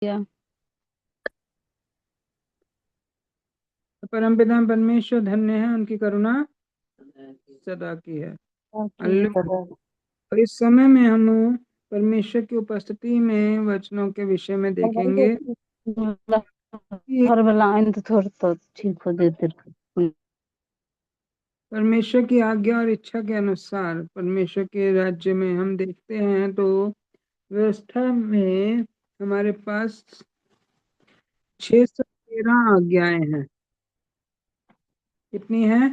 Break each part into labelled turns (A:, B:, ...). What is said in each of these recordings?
A: या
B: परमपिता परमेश्वर धन्य है, उनकी करुणा सदा की है।
A: बाकी
B: हालेलुया। और इस समय में हम परमेश्वर की उपस्थिति में वचनों के विषय में देखेंगे कि
A: हर बेला आइन तो थोड़ा तो ठीक हो देते।
B: परमेश्वर की आज्ञा और इच्छा के अनुसार परमेश्वर के राज्य में हम देखते हैं तो व्यवस्था में हमारे पास 613 आज्ञाएं हैं। कितनी है?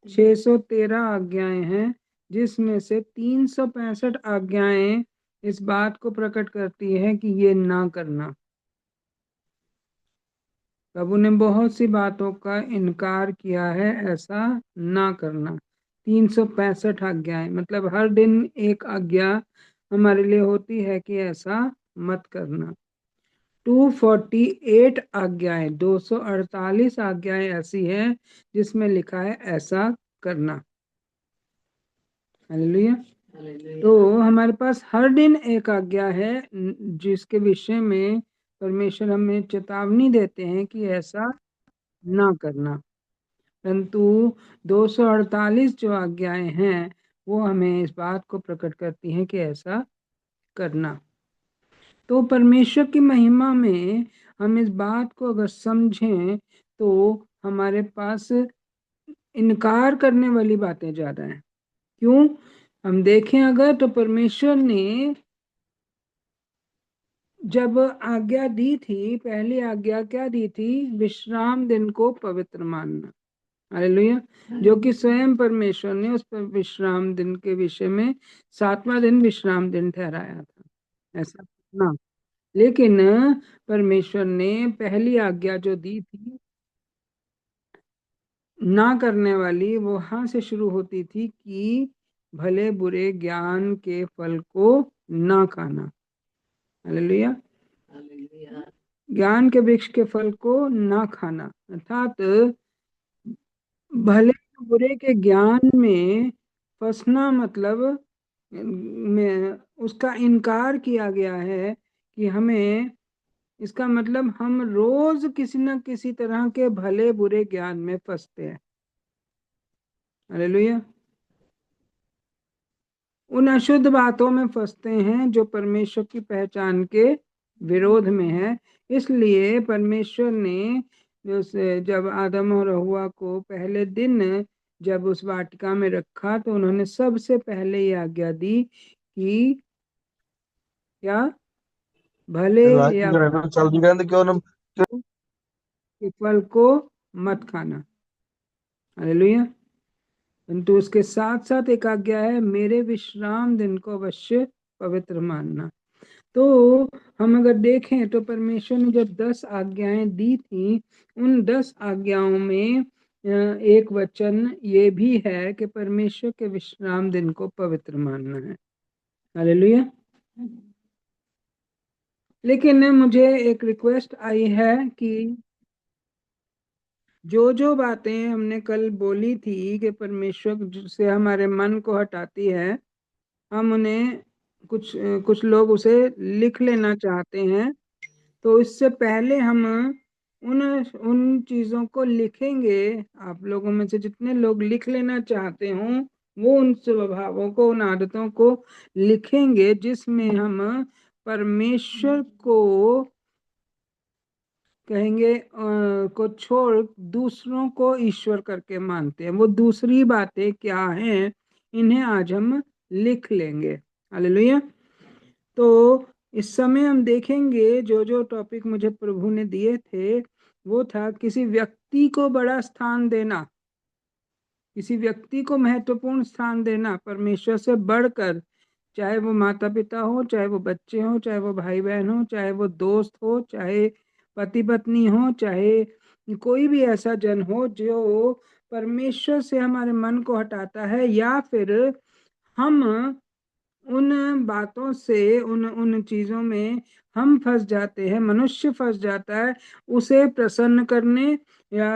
B: 613 आज्ञाएं हैं, जिसमें से 365 आज्ञाएं इस बात को प्रकट करती है कि ये ना करना। प्रभु ने बहुत सी बातों का इनकार किया है, ऐसा ना करना। 365 आज्ञाएं मतलब हर दिन एक आज्ञा हमारे लिए होती है कि ऐसा मत करना। 248 आज्ञाएं, 248 आज्ञाएं ऐसी हैं जिसमें लिखा है ऐसा करना। हालेलुया। तो हमारे पास हर दिन एक आज्ञा है जिसके विषय में परमेश्वर हमें चेतावनी देते हैं कि ऐसा ना करना। परंतु 248 जो आज्ञाएं हैं वो हमें इस बात को प्रकट करती हैं कि ऐसा करना। तो परमेश्वर की महिमा में हम इस बात को अगर समझें तो हमारे पास इनकार करने वाली बातें ज्यादा हैं। क्यों? हम देखें अगर तो परमेश्वर ने जब आज्ञा दी थी, पहली आज्ञा क्या दी थी? विश्राम दिन को पवित्र मानना। हालेलुया। जो कि स्वयं परमेश्वर ने उस पर विश्राम दिन के विषय में 7वां दिन विश्राम दिन ठहराया था, ऐसा ना। लेकिन परमेश्वर ने पहली आज्ञा जो दी थी ना करने वाली, वो वहां से शुरू होती थी कि भले बुरे ज्ञान के फल को ना खाना। हालेलुया। ज्ञान के वृक्ष के फल को ना खाना, अर्थात भले बुरे के ज्ञान में फंसना, मतलब में उसका इनकार किया गया है कि हमें, इसका मतलब हम रोज किसी न किसी तरह के भले बुरे ज्ञान में फंसते हैं। हालेलुया। उन अशुद्ध बातों में फंसते हैं जो परमेश्वर की पहचान के विरोध में है। इसलिए परमेश्वर ने जब आदम और हव्वा को पहले दिन जब उस वाटिका में रखा तो उन्होंने सबसे पहले ये आज्ञा दी कि क्या? भले या के फल को मत खाना। हालेलुया। परंतु उसके साथ साथ एक आज्ञा है, मेरे विश्राम दिन को अवश्य पवित्र मानना। तो हम अगर देखें तो परमेश्वर ने जब 10 आज्ञाएं दी थी, उन 10 आज्ञाओं में एक वचन ये भी है कि परमेश्वर के विश्राम दिन को पवित्र मानना है। हालेलुया। लेकिन मुझे एक रिक्वेस्ट आई है कि जो बातें हमने कल बोली थी कि परमेश्वर से हमारे मन को हटाती है, हम उन्हें कुछ कुछ लोग उसे लिख लेना चाहते हैं। तो इससे पहले हम उन उन चीज़ों को लिखेंगे। आप लोगों में से जितने लोग लिख लेना चाहते हों वो उन स्वभावों को, उन आदतों को लिखेंगे जिसमें हम परमेश्वर को कहेंगे को छोड़ दूसरों को ईश्वर करके मानते हैं। वो दूसरी बातें क्या हैं, इन्हें आज हम लिख लेंगे। हालेलुया। तो इस समय हम देखेंगे जो टॉपिक मुझे प्रभु ने दिए थे वो था किसी व्यक्ति को बड़ा स्थान देना, किसी व्यक्ति को महत्वपूर्ण स्थान देना परमेश्वर से बढ़कर। चाहे वो माता पिता हो, चाहे वो बच्चे हो, चाहे वो भाई बहन हो, चाहे वो दोस्त हो, चाहे पति पत्नी हो, चाहे कोई भी ऐसा जन हो जो परमेश्वर से हमारे मन को हटाता है, या फिर हम उन बातों से, उन उन चीजों में हम फंस जाते हैं, मनुष्य फंस जाता है उसे प्रसन्न करने या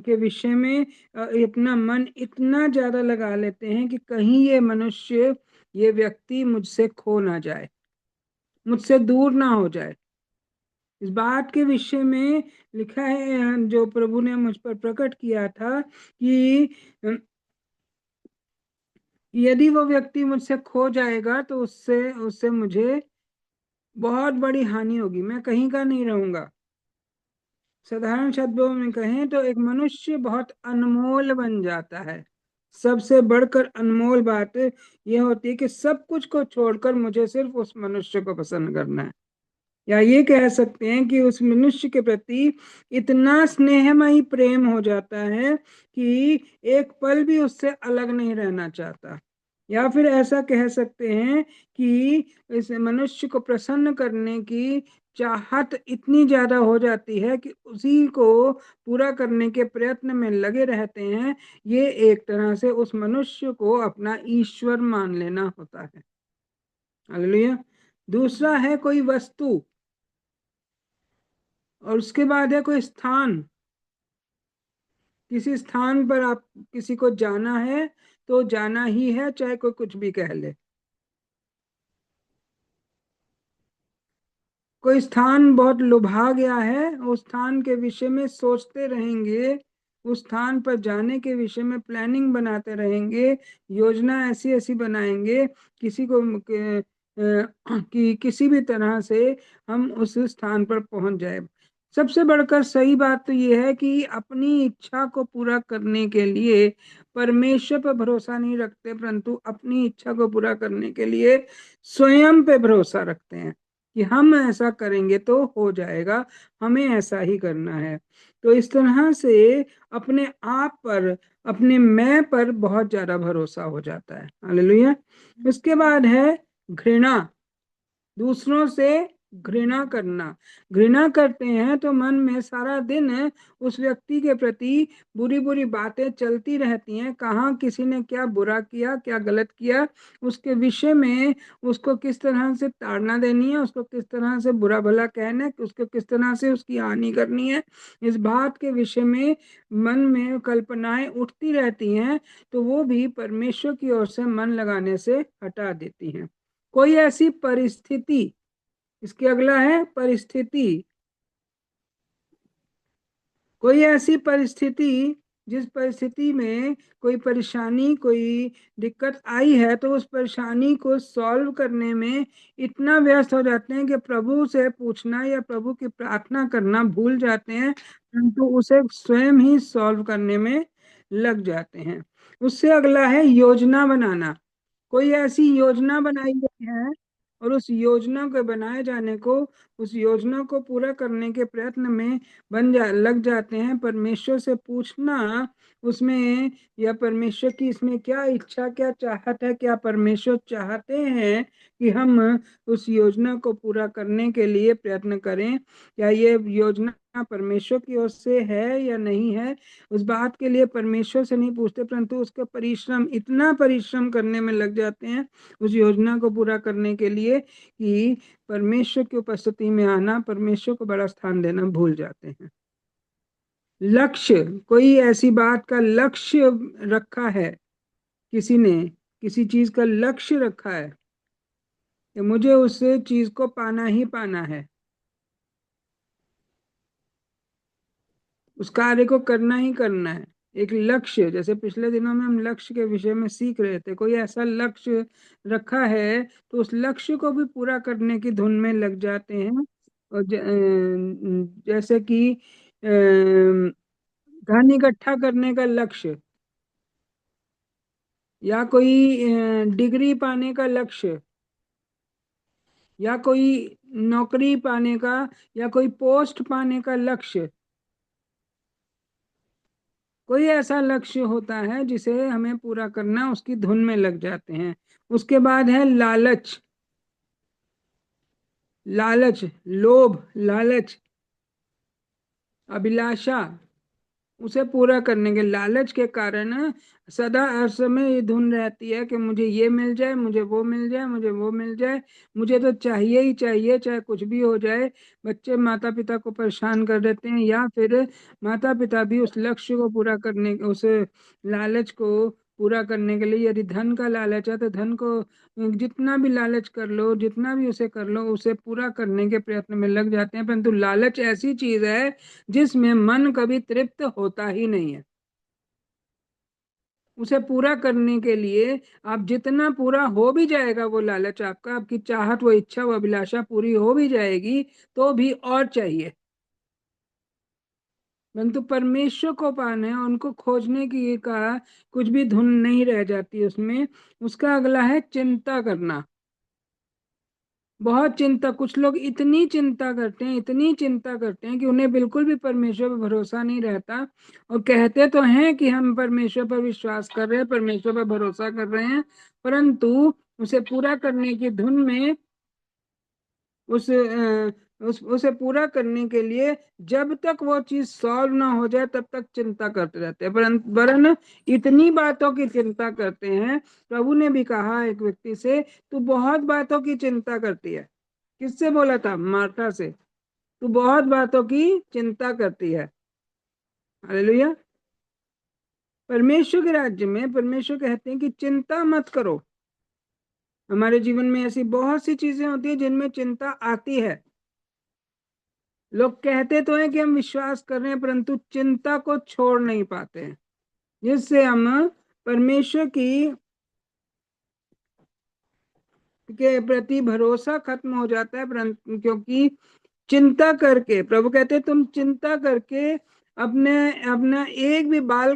B: के विषय में अपना मन इतना ज्यादा लगा लेते हैं कि कहीं ये मनुष्य, ये व्यक्ति मुझसे खो ना जाए, मुझसे दूर ना हो जाए। इस बात के विषय में लिखा है, जो प्रभु ने मुझ पर प्रकट किया था, कि यदि वो व्यक्ति मुझसे खो जाएगा तो उससे उससे मुझे बहुत बड़ी हानि होगी, मैं कहीं का नहीं रहूंगा। साधारण शब्दों में कहें तो एक मनुष्य बहुत अनमोल बन जाता है। सबसे बढ़कर अनमोल बात यह होती है कि सब कुछ को छोड़कर मुझे सिर्फ उस मनुष्य को पसंद करना है, या ये कह सकते हैं कि उस मनुष्य के प्रति इतना स्नेहमयी प्रेम हो जाता है कि एक पल भी उससे अलग नहीं रहना चाहता। या फिर ऐसा कह सकते हैं कि इस मनुष्य को प्रसन्न करने की चाहत इतनी ज्यादा हो जाती है कि उसी को पूरा करने के प्रयत्न में लगे रहते हैं। ये एक तरह से उस मनुष्य को अपना ईश्वर मान लेना होता है। हालेलुया। दूसरा है कोई वस्तु, और उसके बाद है कोई स्थान। किसी स्थान पर आप किसी को जाना है तो जाना ही है, चाहे कोई कुछ भी कह ले। कोई स्थान बहुत लुभा गया है, उस स्थान के विषय में सोचते रहेंगे, उस स्थान पर जाने के विषय में प्लानिंग बनाते रहेंगे, योजना ऐसी ऐसी बनाएंगे किसी को कि किसी भी तरह से हम उस स्थान पर पहुंच जाए। सबसे बढ़कर सही बात तो ये है कि अपनी इच्छा को पूरा करने के लिए परमेश्वर पर भरोसा नहीं रखते, परंतु अपनी इच्छा को पूरा करने के लिए स्वयं पे भरोसा रखते हैं कि हम ऐसा करेंगे तो हो जाएगा, हमें ऐसा ही करना है। तो इस तरह से अपने आप पर, अपने मैं पर बहुत ज्यादा भरोसा हो जाता है। हालेलुया। उसके बाद है घृणा, दूसरों से घृणा करना। घृणा करते हैं तो मन में सारा दिन उस व्यक्ति के प्रति बुरी बुरी बातें चलती रहती हैं, कहाँ किसी ने क्या बुरा किया, क्या गलत किया, उसके विषय में उसको किस तरह से ताड़ना देनी है, उसको किस तरह से बुरा भला कहना है, उसको किस तरह से उसकी हानि करनी है, इस बात के विषय में मन में कल्पनाएं उठती रहती हैं। तो वो भी परमेश्वर की ओर से मन लगाने से हटा देती हैं। कोई ऐसी परिस्थिति, इसके अगला है परिस्थिति, कोई ऐसी परिस्थिति जिस परिस्थिति में कोई परेशानी, कोई दिक्कत आई है, तो उस परेशानी को सॉल्व करने में इतना व्यस्त हो जाते हैं कि प्रभु से पूछना या प्रभु की प्रार्थना करना भूल जाते हैं, परंतु उसे स्वयं ही सॉल्व करने में लग जाते हैं। उससे अगला है योजना बनाना। कोई ऐसी योजना बनाई गई है और उस योजना के बनाए जाने को, उस योजना को पूरा करने के प्रयत्न में लग जाते हैं। परमेश्वर से पूछना उसमें, या परमेश्वर की इसमें क्या इच्छा, क्या चाहत है, क्या परमेश्वर चाहते हैं कि हम उस योजना को पूरा करने के लिए प्रयत्न करें, क्या ये योजना परमेश्वर की ओर से है या नहीं है, उस बात के लिए परमेश्वर से नहीं पूछते, परंतु उसका परिश्रम, इतना परिश्रम करने में लग जाते हैं उस योजना को पूरा करने के लिए कि परमेश्वर की उपस्थिति में आना, परमेश्वर को बड़ा स्थान देना भूल जाते हैं। लक्ष्य, कोई ऐसी बात का लक्ष्य रखा है, किसी ने किसी चीज का लक्ष्य रखा है कि मुझे उस चीज को पाना ही पाना है, उस कार्य को करना ही करना है। एक लक्ष्य, जैसे पिछले दिनों में हम लक्ष्य के विषय में सीख रहे थे, कोई ऐसा लक्ष्य रखा है तो उस लक्ष्य को भी पूरा करने की धुन में लग जाते हैं। और जैसे कि धन इकट्ठा करने का लक्ष्य, या कोई डिग्री पाने का लक्ष्य, या कोई नौकरी पाने का, या कोई पोस्ट पाने का लक्ष्य, कोई ऐसा लक्ष्य होता है जिसे हमें पूरा करना, उसकी धुन में लग जाते हैं। उसके बाद है लालच। लालच, लोभ, लालच, अभिलाषा, उसे पूरा करने के लालच के कारण सदा हर समय ये धुन रहती है कि मुझे ये मिल जाए, मुझे वो मिल जाए, मुझे वो मिल जाए, मुझे तो चाहिए ही चाहिए, चाहे कुछ भी हो जाए। बच्चे माता पिता को परेशान कर देते हैं, या फिर माता पिता भी उस लक्ष्य को पूरा करने, उस लालच को पूरा करने के लिए। यदि धन का लालच है तो धन को जितना भी लालच कर लो, जितना भी उसे कर लो, उसे पूरा करने के प्रयत्न में लग जाते हैं। परंतु लालच ऐसी चीज है जिसमें मन कभी तृप्त होता ही नहीं है। उसे पूरा करने के लिए आप जितना पूरा हो भी जाएगा वो लालच आपका, आपकी चाहत, वो इच्छा, वो अभिलाषा पूरी हो भी जाएगी तो भी और चाहिए। परंतु परमेश्वर को पाने, उनको खोजने की का कुछ भी धुन नहीं रह जाती उसमें। उसका अगला है चिंता करना। बहुत चिंता, कुछ लोग इतनी चिंता करते हैं, इतनी चिंता करते हैं कि उन्हें बिल्कुल भी परमेश्वर पर भरोसा नहीं रहता। और कहते तो हैं कि हम परमेश्वर पर विश्वास कर रहे हैं, परमेश्वर पर भरोसा कर रहे हैं, परंतु उसे पूरा करने की धुन में उसे पूरा करने के लिए जब तक वो चीज सॉल्व ना हो जाए तब तक चिंता करते रहते हैं। वरन इतनी बातों की चिंता करते हैं। प्रभु ने भी कहा एक व्यक्ति से, तू बहुत बातों की चिंता करती है। किससे बोला था? मार्था से। तू बहुत बातों की चिंता करती है। हालेलुया। परमेश्वर के राज्य में परमेश्वर कहते हैं कि चिंता मत करो। हमारे जीवन में ऐसी बहुत सी चीजें होती है जिनमें चिंता आती है। लोग कहते तो हैं कि हम विश्वास कर रहे हैं, परंतु चिंता को छोड़ नहीं पाते हैं, जिससे हम परमेश्वर की के प्रति भरोसा खत्म हो जाता है। परंतु क्योंकि चिंता करके, प्रभु कहते हैं तुम चिंता करके अपने अपना एक भी बाल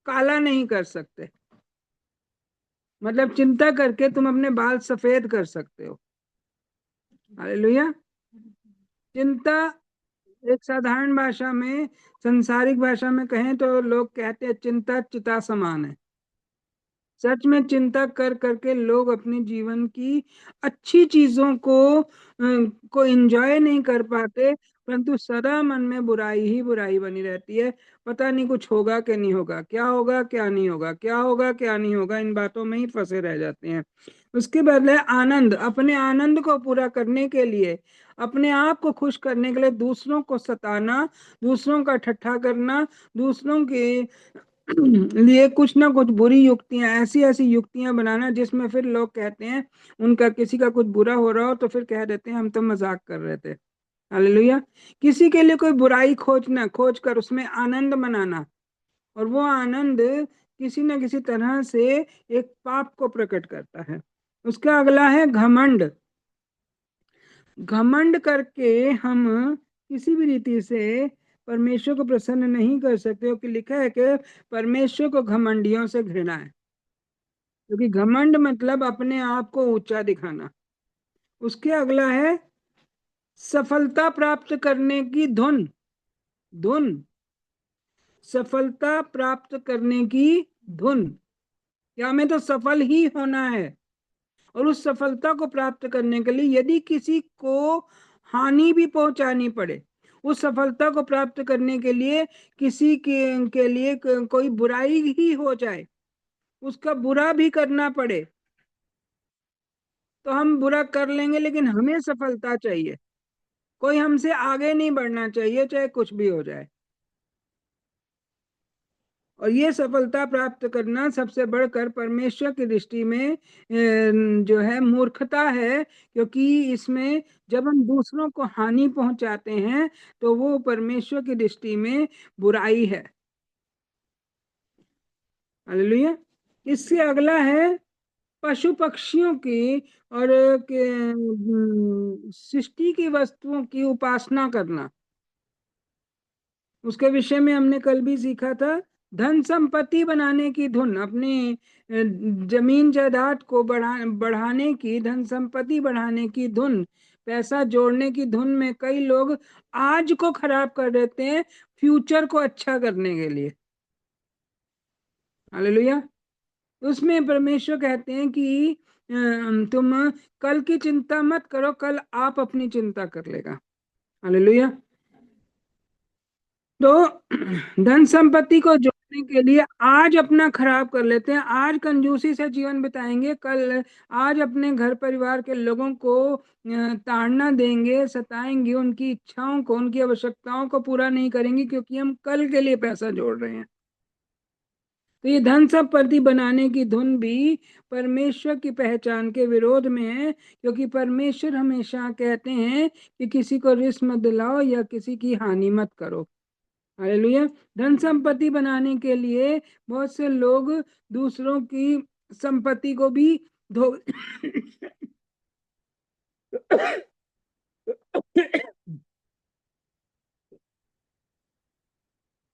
B: काला नहीं कर सकते। मतलब चिंता करके तुम अपने बाल सफेद कर सकते हो। हालेलुया। चिंता एक साधारण भाषा में, संसारिक भाषा में कहें तो लोग कहते हैं चिंता चिता समान है। सच में चिंता कर करके लोग अपने जीवन की अच्छी चीजों को एंजॉय नहीं कर पाते, परंतु सदा मन में बुराई ही बुराई बनी रहती है। पता नहीं कुछ होगा कि नहीं होगा, क्या होगा क्या नहीं होगा, क्या होगा क्या नहीं होगा, इन बातों में ही फंसे रह जाते हैं। उसके बदले आनंद, अपने आनंद को पूरा करने के लिए, अपने आप को खुश करने के लिए दूसरों को सताना, दूसरों का ठट्ठा करना, दूसरों के लिए कुछ ना कुछ बुरी युक्तियां, ऐसी ऐसी युक्तियां बनाना जिसमें फिर लोग कहते हैं, उनका किसी का कुछ बुरा हो रहा हो तो फिर कह देते हैं हम तो मजाक कर रहे थे। हालेलुया। किसी के लिए कोई बुराई खोजना, खोज कर उसमें आनंद मनाना, और वो आनंद किसी न किसी तरह से एक पाप को प्रकट करता है। उसका अगला है घमंड। घमंड करके हम किसी भी रीति से परमेश्वर को प्रसन्न नहीं कर सकते हो। कि लिखा है कि परमेश्वर को घमंडियों से घृणा है। क्योंकि घमंड मतलब अपने आप को ऊंचा दिखाना। उसके अगला है सफलता प्राप्त करने की धुन। धुन, सफलता प्राप्त करने की धुन, या हमें तो सफल ही होना है। और उस सफलता को प्राप्त करने के लिए यदि किसी को हानि भी पहुंचानी पड़े, उस सफलता को प्राप्त करने के लिए किसी के लिए कोई बुराई ही हो जाए, उसका बुरा भी करना पड़े, तो हम बुरा कर लेंगे, लेकिन हमें सफलता चाहिए। कोई हमसे आगे नहीं बढ़ना चाहिए, चाहे कुछ भी हो जाए। और ये सफलता प्राप्त करना सबसे बढ़कर परमेश्वर की दृष्टि में जो है मूर्खता है। क्योंकि इसमें जब हम दूसरों को हानि पहुंचाते हैं तो वो परमेश्वर की दृष्टि में बुराई है। हालेलुया। इससे अगला है पशु पक्षियों की और सृष्टि की वस्तुओं की उपासना करना। उसके विषय में हमने कल भी सीखा था। धन संपत्ति बनाने की धुन, अपनी जमीन जायदाद को बढ़ाने की, धन संपत्ति बढ़ाने की धुन, पैसा जोड़ने की धुन में कई लोग आज को खराब कर देते हैं फ्यूचर को अच्छा करने के लिए। हालेलुया। उसमें परमेश्वर कहते हैं कि तुम कल की चिंता मत करो, कल आप अपनी चिंता कर लेगा। हालेलुया। तो धन संपत्ति को जोड़ने के लिए आज अपना खराब कर लेते हैं, आज कंजूसी से जीवन बिताएंगे, कल आज अपने घर परिवार के लोगों को ताड़ना देंगे, सताएंगे, उनकी इच्छाओं को, उनकी आवश्यकताओं को पूरा नहीं करेंगे, क्योंकि हम कल के लिए पैसा जोड़ रहे हैं। तो ये धन संपत्ति बनाने की धुन भी परमेश्वर की पहचान के विरोध में है, क्योंकि परमेश्वर हमेशा कहते हैं कि किसी को रिस्क मत दिलाओ या किसी की हानि मत करो। हालेलुया। धन संपत्ति बनाने के लिए बहुत से लोग दूसरों की संपत्ति को भी धो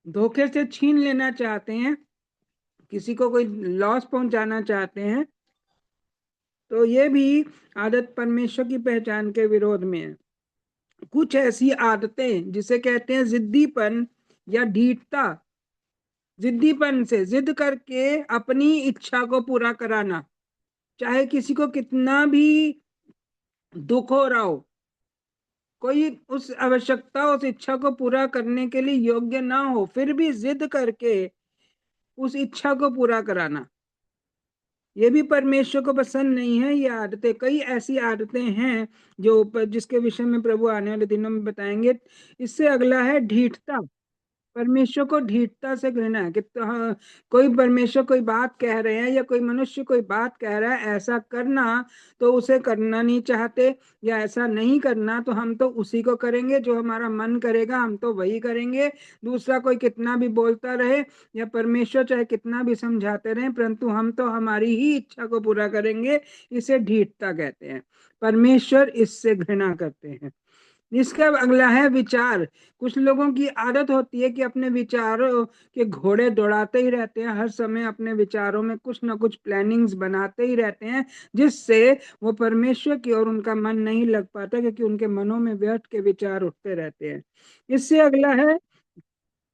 B: धोखे से छीन लेना चाहते हैं, किसी को कोई लॉस पहुंचाना चाहते हैं। तो ये भी आदत परमेश्वर की पहचान के विरोध में है। कुछ ऐसी आदतें जिसे कहते हैं जिद्दीपन या ढीठता, जिद्दीपन से जिद करके अपनी इच्छा को पूरा कराना, चाहे किसी को कितना भी दुख हो रहा हो, कोई उस आवश्यकता उस इच्छा को पूरा करने के लिए योग्य ना हो, फिर भी जिद करके उस इच्छा को पूरा कराना, ये भी परमेश्वर को पसंद नहीं है। ये आदतें, कई ऐसी आदतें हैं जो जिसके विषय में प्रभु आने वाले दिनों में बताएंगे। इससे अगला है ढीठता। परमेश्वर को ढीठता से घृणा है कि हाँ, कोई परमेश्वर कोई बात कह रहे हैं या कोई मनुष्य कोई बात कह रहा है ऐसा करना, तो उसे करना नहीं चाहते, या ऐसा नहीं करना तो हम तो उसी को करेंगे, जो हमारा मन करेगा हम तो वही करेंगे। दूसरा कोई कितना भी बोलता रहे या परमेश्वर चाहे कितना भी समझाते रहे, परंतु हम तो हमारी ही इच्छा को पूरा करेंगे। इसे ढीठता कहते हैं। परमेश्वर इससे घृणा करते हैं। इसका अगला है विचार। कुछ लोगों की आदत होती है कि अपने विचारों के घोड़े दौड़ाते ही रहते हैं, हर समय अपने विचारों में कुछ ना कुछ प्लानिंग्स बनाते ही रहते हैं, जिससे वो परमेश्वर की ओर उनका मन नहीं लग पाता, क्योंकि उनके मनों में व्यर्थ के विचार उठते रहते हैं। इससे अगला है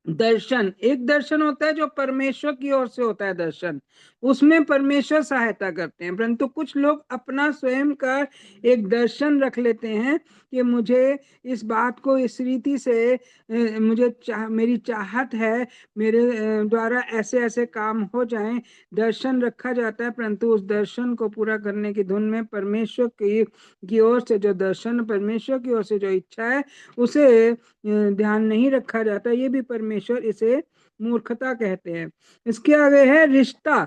B: दर्शन। एक दर्शन होता है जो परमेश्वर की ओर से होता है दर्शन, उसमें परमेश्वर सहायता करते हैं, परंतु कुछ लोग अपना स्वयं का एक दर्शन रख लेते हैं कि मुझे इस बात को इस रीति से मुझे मेरी चाहत है, मेरे द्वारा ऐसे ऐसे काम हो जाएं। दर्शन रखा जाता है, परंतु उस दर्शन को पूरा करने की धुन में परमेश्वर की ओर से जो दर्शन, परमेश्वर की ओर से जो इच्छा है, उसे ध्यान नहीं रखा जाता। ये भी परमेश्वर इसे मूर्खता कहते हैं। इसके आगे है रिश्ता।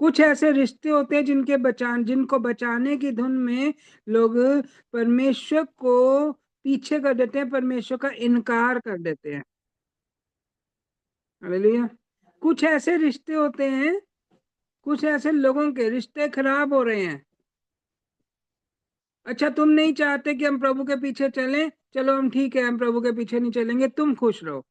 B: कुछ ऐसे रिश्ते होते हैं जिनको बचाने की धुन में लोग परमेश्वर को पीछे कर देते हैं, परमेश्वर का इनकार कर देते हैं। हालेलुया। कुछ ऐसे रिश्ते होते हैं, कुछ ऐसे लोगों के रिश्ते खराब हो रहे हैं। अच्छा, तुम नहीं चाहते कि हम प्रभु के पीछे चलें, चलो हम ठीक है, हम प्रभु के पीछे नहीं चलेंगे, तुम खुश रहो।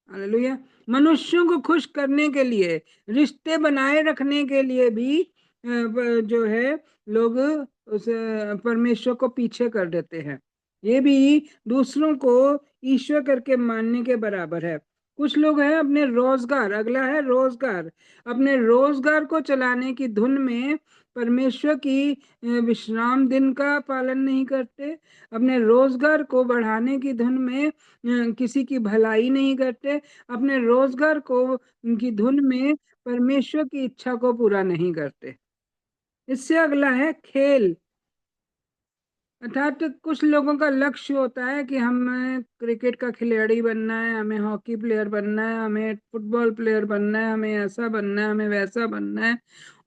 B: हालेलुया। मनुष्यों को खुश करने के लिए, रिश्ते बनाए रखने के लिए भी जो है लोग उस परमेश्वर को पीछे कर देते हैं। ये भी दूसरों को ईश्वर करके मानने के बराबर है। कुछ लोग हैं अपने रोजगार, अगला है रोजगार, अपने रोजगार को चलाने की धुन में परमेश्वर की विश्राम दिन का पालन नहीं करते, अपने रोजगार को बढ़ाने की धुन में किसी की भलाई नहीं करते, अपने रोजगार को उनकी धुन में परमेश्वर की इच्छा को पूरा नहीं करते। इससे अगला है खेल। अर्थात कुछ लोगों का लक्ष्य होता है कि हमें क्रिकेट का खिलाड़ी बनना है, हमें हॉकी प्लेयर बनना है, हमें फुटबॉल प्लेयर बनना है, हमें ऐसा बनना है, हमें वैसा बनना है।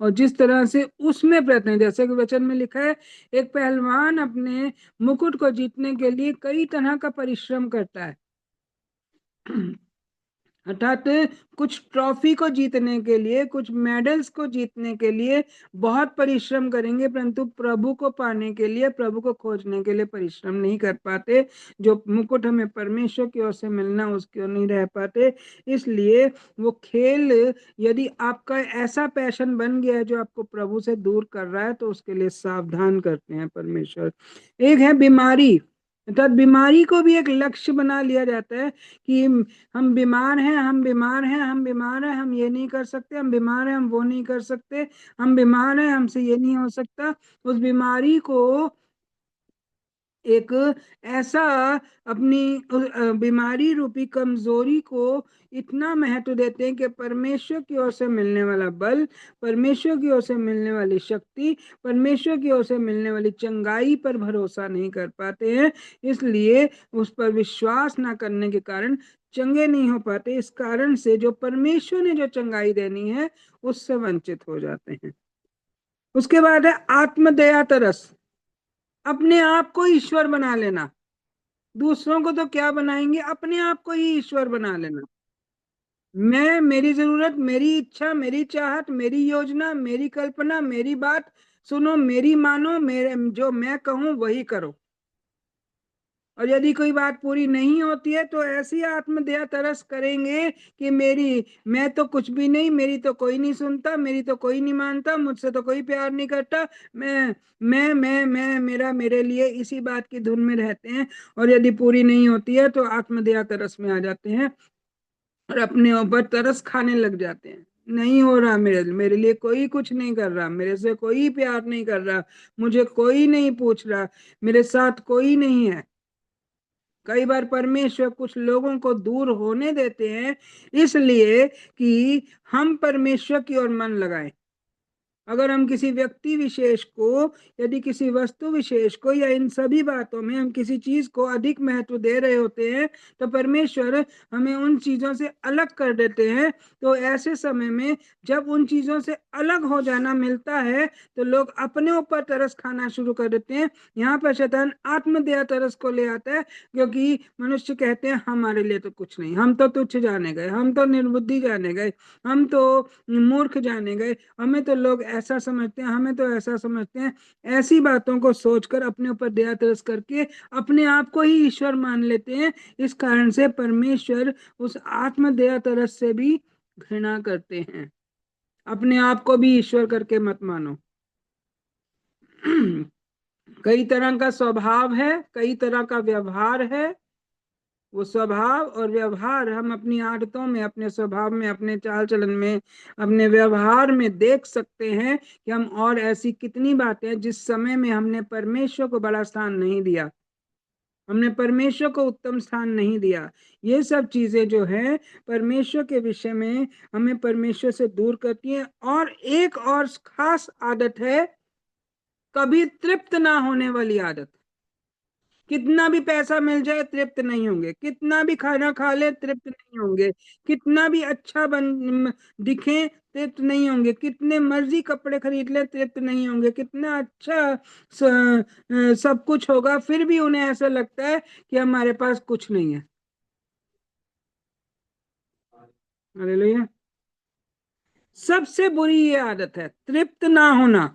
B: और जिस तरह से उसमें प्रयत्न, जैसे कि वचन में लिखा है, एक पहलवान अपने मुकुट को जीतने के लिए कई तरह का परिश्रम करता है। अर्थात कुछ ट्रॉफी को जीतने के लिए, कुछ मेडल्स को जीतने के लिए बहुत परिश्रम करेंगे, परंतु प्रभु को पाने के लिए, प्रभु को खोजने के लिए परिश्रम नहीं कर पाते। जो मुकुट हमें परमेश्वर की ओर से मिलना, उसकी ओर नहीं रह पाते। इसलिए वो खेल, यदि आपका ऐसा पैशन बन गया है जो आपको प्रभु से दूर कर रहा है, तो उसके लिए सावधान करते हैं परमेश्वर। एक है बीमारी। अर्थात बीमारी को भी एक लक्ष्य बना लिया जाता है कि हम बीमार हैं, हम बीमार हैं, हम बीमार हैं, हम ये नहीं कर सकते, हम बीमार हैं, हम वो नहीं कर सकते, हम बीमार हैं, हमसे ये नहीं हो सकता। उस बीमारी को एक ऐसा अपनी बीमारी रूपी कमजोरी को इतना महत्व देते हैं कि परमेश्वर की ओर से मिलने वाला बल, परमेश्वर की ओर से मिलने वाली शक्ति, परमेश्वर की ओर से मिलने वाली चंगाई पर भरोसा नहीं कर पाते हैं। इसलिए उस पर विश्वास ना करने के कारण चंगे नहीं हो पाते। इस कारण से जो परमेश्वर ने जो चंगाई देनी है उससे वंचित हो जाते हैं। उसके बाद है आत्मदया तरस, अपने आप को ईश्वर बना लेना। दूसरों को तो क्या बनाएंगे, अपने आप को ही ईश्वर बना लेना। मैं, मेरी जरूरत, मेरी इच्छा, मेरी चाहत, मेरी योजना, मेरी कल्पना, मेरी बात सुनो, मेरी मानो, मेरे जो मैं कहूं वही करो। और यदि कोई बात पूरी नहीं होती है तो ऐसी आत्मदया तरस करेंगे कि मैं तो कुछ भी नहीं, मेरी तो कोई नहीं सुनता, मेरी तो कोई नहीं मानता, मुझसे तो कोई प्यार नहीं करता, मैं मेरा मेरे लिए इसी बात की धुन में रहते हैं। और यदि पूरी नहीं होती है तो आत्मदया तरस में आ जाते हैं और अपने ऊपर तरस खाने लग जाते हैं। नहीं हो रहा, मेरे मेरे लिए कोई कुछ नहीं कर रहा, मेरे से कोई प्यार नहीं कर रहा, मुझे कोई नहीं पूछ रहा, मेरे साथ कोई नहीं है। कई बार परमेश्वर कुछ लोगों को दूर होने देते हैं इसलिए कि हम परमेश्वर की ओर मन लगाएं। अगर हम किसी व्यक्ति विशेष को, यदि किसी वस्तु विशेष को, या इन सभी बातों में हम किसी चीज को अधिक महत्व दे रहे होते हैं तो परमेश्वर हमें उन चीजों से अलग कर देते हैं। तो ऐसे समय में जब उन चीजों से अलग हो जाना मिलता है तो लोग अपने ऊपर तरस खाना शुरू कर देते हैं। यहाँ पर शैतान आत्मदया तरस को ले आता है, क्योंकि मनुष्य कहते हैं हमारे लिए तो कुछ नहीं, हम तो तुच्छ जाने गए, हम तो निर्बुद्धि जाने गए, हम तो मूर्ख जाने गए, हमें तो लोग ऐसा समझते हैं, हमें तो ऐसा समझते हैं। ऐसी बातों को सोचकर अपने ऊपर दया तरस करके अपने आप को ही ईश्वर मान लेते हैं। इस कारण से परमेश्वर उस आत्म दया तरस से भी घृणा करते हैं। अपने आप को भी ईश्वर करके मत मानो। कई तरह का स्वभाव है, कई तरह का व्यवहार है। वो स्वभाव और व्यवहार हम अपनी आदतों में, अपने स्वभाव में, अपने चाल चलन में, अपने व्यवहार में देख सकते हैं कि हम और ऐसी कितनी बातें जिस समय में हमने परमेश्वर को बड़ा स्थान नहीं दिया, हमने परमेश्वर को उत्तम स्थान नहीं दिया। ये सब चीजें जो है परमेश्वर के विषय में हमें परमेश्वर से दूर करती हैं। और एक और खास आदत है, कभी तृप्त ना होने वाली आदत। कितना भी पैसा मिल जाए तृप्त नहीं होंगे, कितना भी खाना खा ले तृप्त नहीं होंगे, कितना भी अच्छा बन दिखे तृप्त नहीं होंगे, कितने मर्जी कपड़े खरीद ले तृप्त नहीं होंगे, कितना अच्छा सब कुछ होगा फिर भी उन्हें ऐसा लगता है कि हमारे पास कुछ नहीं है। हालेलुया। सबसे बुरी ये आदत है तृप्त ना होना,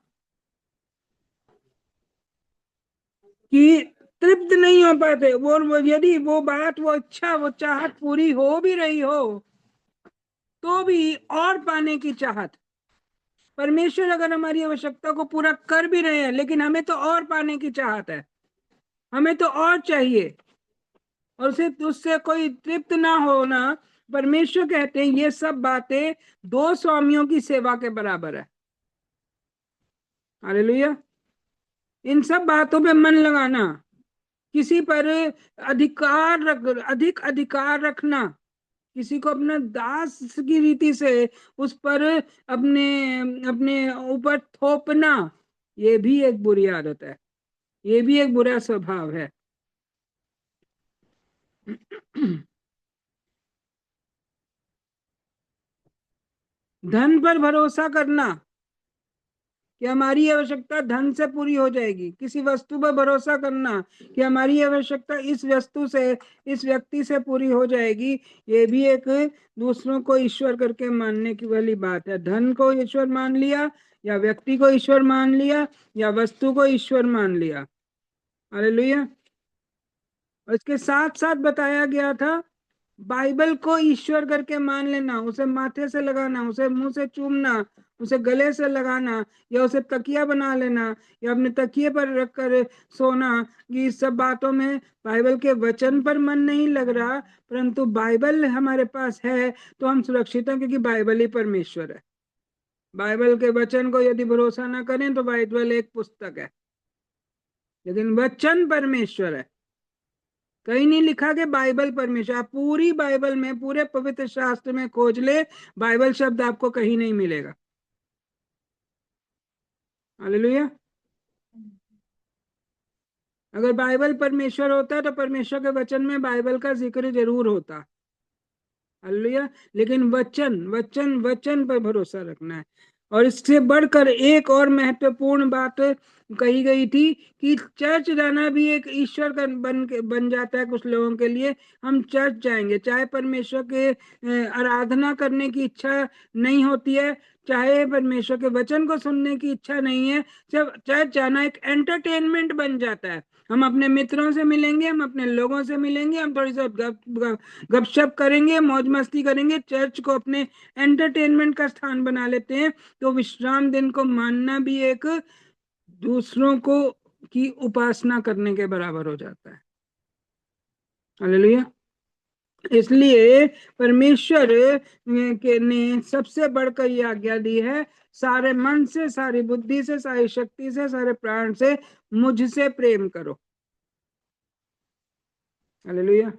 B: कि तृप्त नहीं हो पाते। वो यदि वो बात, वो इच्छा, वो चाहत पूरी हो भी रही हो तो भी और पाने की चाहत। परमेश्वर अगर हमारी आवश्यकता को पूरा कर भी रहे हैं लेकिन हमें तो और पाने की चाहत है, हमें तो और चाहिए, और उसे उससे कोई तृप्त ना होना। परमेश्वर कहते हैं ये सब बातें दो स्वामियों की सेवा के बराबर है। हालेलुया। इन सब बातों पे मन लगाना, किसी पर अधिक अधिकार रखना, किसी को अपना दास की रीति से उस पर अपने अपने ऊपर थोपना, ये भी एक बुरी आदत है, ये भी एक बुरा स्वभाव है। धन पर भरोसा करना कि हमारी आवश्यकता धन से पूरी हो जाएगी, किसी वस्तु पर भरोसा करना कि हमारी आवश्यकता इस वस्तु से, इस व्यक्ति से पूरी हो जाएगी, ये भी एक दूसरों को ईश्वर करके मानने की वाली बात है। धन को ईश्वर मान लिया, या व्यक्ति को ईश्वर मान लिया, या वस्तु को ईश्वर मान लिया। हालेलुया। और इसके साथ साथ बताया गया था बाइबल को ईश्वर करके मान लेना, उसे माथे से लगाना, उसे मुंह से चूमना, उसे गले से लगाना, या उसे तकिया बना लेना, या अपने तकिए पर रखकर सोना। ये सब बातों में बाइबल के वचन पर मन नहीं लग रहा, परंतु बाइबल हमारे पास है तो हम सुरक्षित हैं, क्योंकि बाइबल ही परमेश्वर है। बाइबल के वचन को यदि भरोसा ना करें तो बाइबल एक पुस्तक है। लेकिन वचन परमेश्वर है। कहीं नहीं लिखा कि बाइबल परमेश्वर। आप पूरी बाइबल में, पूरे पवित्र शास्त्र में खोज ले, बाइबल शब्द आपको कहीं नहीं मिलेगा। हालेलुया। अगर बाइबल परमेश्वर होता तो परमेश्वर के वचन में बाइबल का जिक्र जरूर होता। हालेलुया। लेकिन वचन वचन वचन पर भरोसा रखना है। और इससे बढ़कर एक और महत्वपूर्ण बात कही गई थी कि चर्च जाना भी एक ईश्वर का बन जाता है कुछ लोगों के लिए। हम चर्च जाएंगे चाहे परमेश्वर के आराधना करने की इच्छा नहीं होती है, चाहे परमेश्वर के वचन को सुनने की इच्छा नहीं है, जब चर्च जाना एक एंटरटेनमेंट बन जाता है। हम अपने मित्रों से मिलेंगे, हम अपने लोगों से मिलेंगे, हम थोड़ी सी गपशप करेंगे, मौज मस्ती करेंगे, चर्च को अपने एंटरटेनमेंट का स्थान बना लेते हैं। तो विश्राम दिन को मानना भी एक दूसरों को की उपासना करने के बराबर हो जाता है। हालेलुया। इसलिए परमेश्वर के ने सबसे बढ़कर ये आज्ञा दी है, सारे मन से, सारी बुद्धि से, सारी शक्ति से, सारे प्राण से मुझसे प्रेम करो। हालेलुया।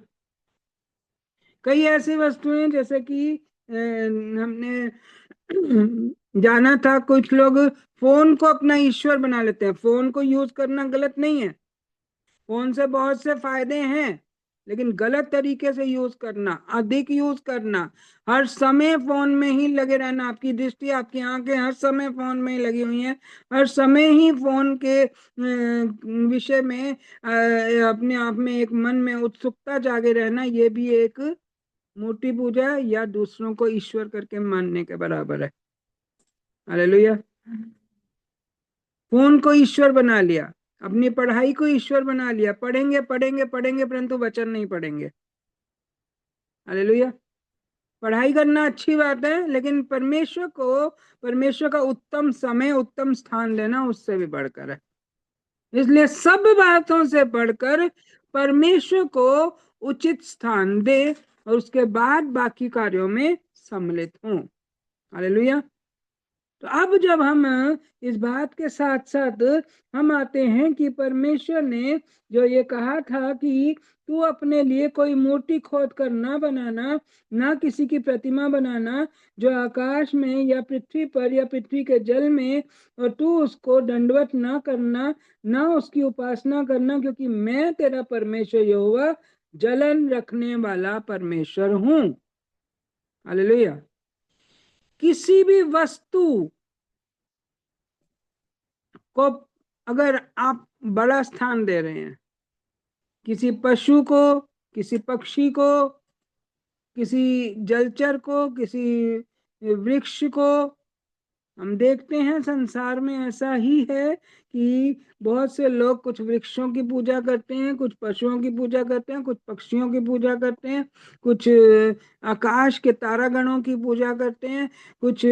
B: कई ऐसी वस्तुएं जैसे कि हमने जाना था, कुछ लोग फोन को अपना ईश्वर बना लेते हैं। फोन को यूज करना गलत नहीं है, फोन से बहुत से फायदे हैं, लेकिन गलत तरीके से यूज करना, अधिक यूज करना, हर समय फोन में ही लगे रहना, आपकी दृष्टि, आपकी आंखें हर समय फोन में ही लगी हुई हैं, हर समय ही फोन के विषय में अपने आप में एक मन में उत्सुकता जागे रहना, ये भी एक मूर्ति पूजा या दूसरों को ईश्वर करके मानने के बराबर है। हालेलुया। फोन को ईश्वर बना लिया, अपनी पढ़ाई को ईश्वर बना लिया, पढ़ेंगे पढ़ेंगे पढ़ेंगे परंतु वचन नहीं पढ़ेंगे। हालेलुया। पढ़ाई करना अच्छी बात है, लेकिन परमेश्वर को, परमेश्वर का उत्तम समय, उत्तम स्थान देना उससे भी बढ़कर है। इसलिए सब बातों से बढ़कर परमेश्वर को उचित स्थान दे और उसके बाद बाकी कार्यों में सम्मिलित हों। हालेलुया। तो अब जब हम इस बात के साथ साथ हम आते हैं कि परमेश्वर ने जो ये कहा था कि तू अपने लिए कोई मूर्ति खोद कर ना बनाना, ना किसी की प्रतिमा बनाना जो आकाश में या पृथ्वी पर या पृथ्वी के जल में, और तू उसको दंडवत ना करना, ना उसकी उपासना करना, क्योंकि मैं तेरा परमेश्वर यहोवा जलन रखने वाला परमेश्वर हूं। हालेलुया। किसी भी वस्तु को अगर आप बड़ा स्थान दे रहे हैं, किसी पशु को, किसी पक्षी को, किसी जलचर को, किसी वृक्ष को, हम देखते हैं संसार में ऐसा ही है कि बहुत से लोग कुछ वृक्षों की पूजा करते हैं, कुछ पशुओं की पूजा करते हैं, कुछ पक्षियों की पूजा करते हैं, कुछ आकाश के तारागणों की पूजा करते हैं, कुछ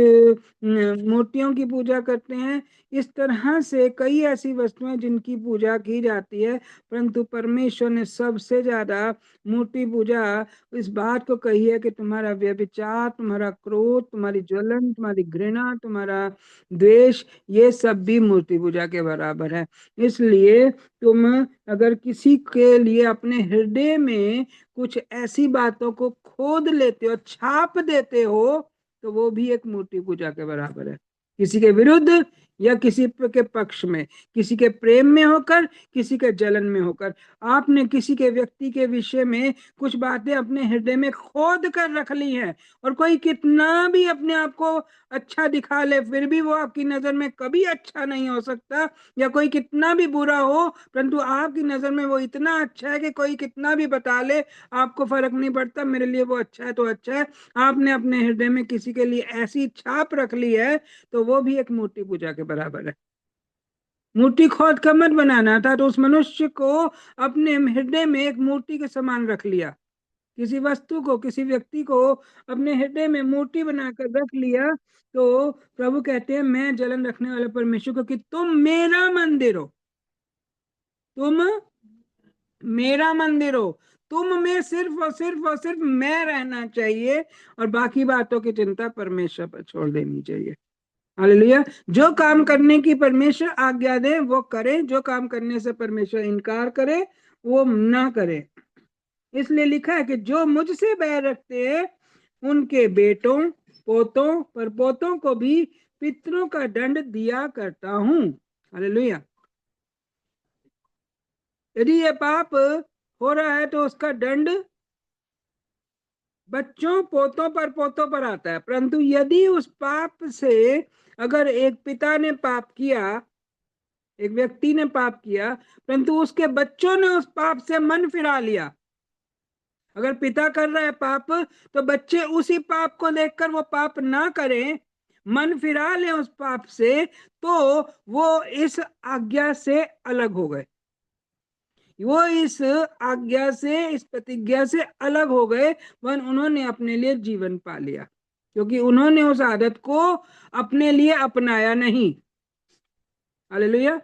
B: मूर्तियों की पूजा करते हैं। इस तरह से कई ऐसी वस्तुएं जिनकी पूजा की जाती है, परंतु परमेश्वर ने सबसे ज्यादा मूर्ति पूजा इस बात को कही है कि तुम्हारा व्यभिचार, तुम्हारा क्रोध, तुम्हारी ज्वलन, तुम्हारी घृणा, तुम्हारा द्वेष, ये सब भी मूर्ति पूजा के बराबर है। इसलिए तुम अगर किसी के लिए अपने हृदय में कुछ ऐसी बातों को खोद लेते हो, छाप देते हो, तो वो भी एक मूर्ति पूजा के बराबर है। किसी के विरुद्ध या किसी के पक्ष में, किसी के प्रेम में होकर, किसी के जलन में होकर, आपने किसी के व्यक्ति के विषय में कुछ बातें अपने हृदय में खोद कर रख ली हैं, और कोई कितना भी अपने आप को अच्छा दिखा ले, फिर भी वो आपकी नजर में कभी अच्छा नहीं हो सकता। या कोई कितना भी बुरा हो, परंतु आपकी नजर में वो इतना अच्छा है कि कोई कितना भी बता ले, आपको फर्क नहीं पड़ता, मेरे लिए वो अच्छा है तो अच्छा है। आपने अपने हृदय में किसी के लिए ऐसी छाप रख ली है, तो वो भी एक मूर्ति पूजा के बराबर है। मूर्ति खोद कर मत बनाना था, तो उस मनुष्य को अपने हृदय में एक मूर्ति के समान रख लिया, किसी वस्तु को, किसी व्यक्ति को अपने हृदय में मूर्ति बनाकर रख लिया। तो प्रभु कहते हैं, मैं जलन रखने वाला परमेश्वर, क्योंकि तुम मेरा मंदिर हो, तुम मेरा मंदिर हो, तुम में सिर्फ और सिर्फ और सिर्फ मैं रहना चाहिए, और बाकी बातों की चिंता परमेश्वर पर छोड़ देनी चाहिए। हालेलुया। जो काम करने की परमेश्वर आज्ञा दे वो करें, जो काम करने से परमेश्वर इनकार करे वो ना करे। इसलिए लिखा है कि जो मुझसे बैर रखते हैं उनके बेटों, पोतों, परपोतों को भी पितरों का दंड दिया करता हूं। हालेलुया। यदि ये पाप हो रहा है तो उसका दंड बच्चों, पोतों पर, पोतों पर आता है। परंतु यदि उस पाप से अगर एक पिता ने पाप किया, एक व्यक्ति ने पाप किया, परंतु उसके बच्चों ने उस पाप से मन फिरा लिया, अगर पिता कर रहा है पाप तो बच्चे उसी पाप को देखकर वो पाप ना करें, मन फिरा ले उस पाप से, तो वो इस आज्ञा से अलग हो गए, वो इस आज्ञा से, इस प्रतिज्ञा से अलग हो गए। वन उन्होंने अपने लिए जीवन पा लिया, क्योंकि उन्होंने उस आदत को अपने लिए अपनाया नहीं। हालेलुया।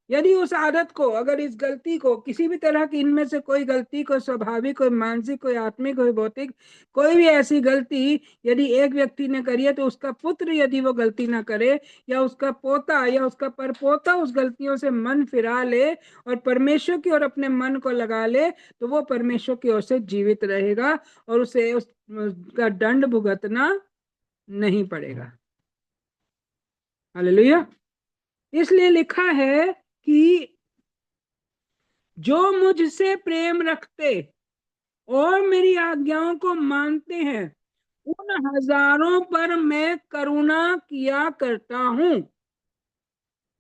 B: यदि उस आदत को, अगर इस गलती को, किसी भी तरह की इनमें से कोई गलती, कोई स्वाभाविक, कोई मानसिक, कोई आत्मिक, कोई भौतिक, कोई भी ऐसी गलती यदि एक व्यक्ति ने करी है, तो उसका पुत्र यदि वो गलती ना करे, या उसका पोता या उसका परपोता उस गलतियों से मन फिरा ले और परमेश्वर की ओर अपने मन को लगा ले, तो वो परमेश्वर की ओर से जीवित रहेगा और उसे उसका दंड भुगतना नहीं पड़ेगा। हालेलुया। इसलिए लिखा है कि जो मुझसे प्रेम रखते और मेरी आज्ञाओं को मानते हैं उन हजारों पर मैं करुणा किया करता हूं।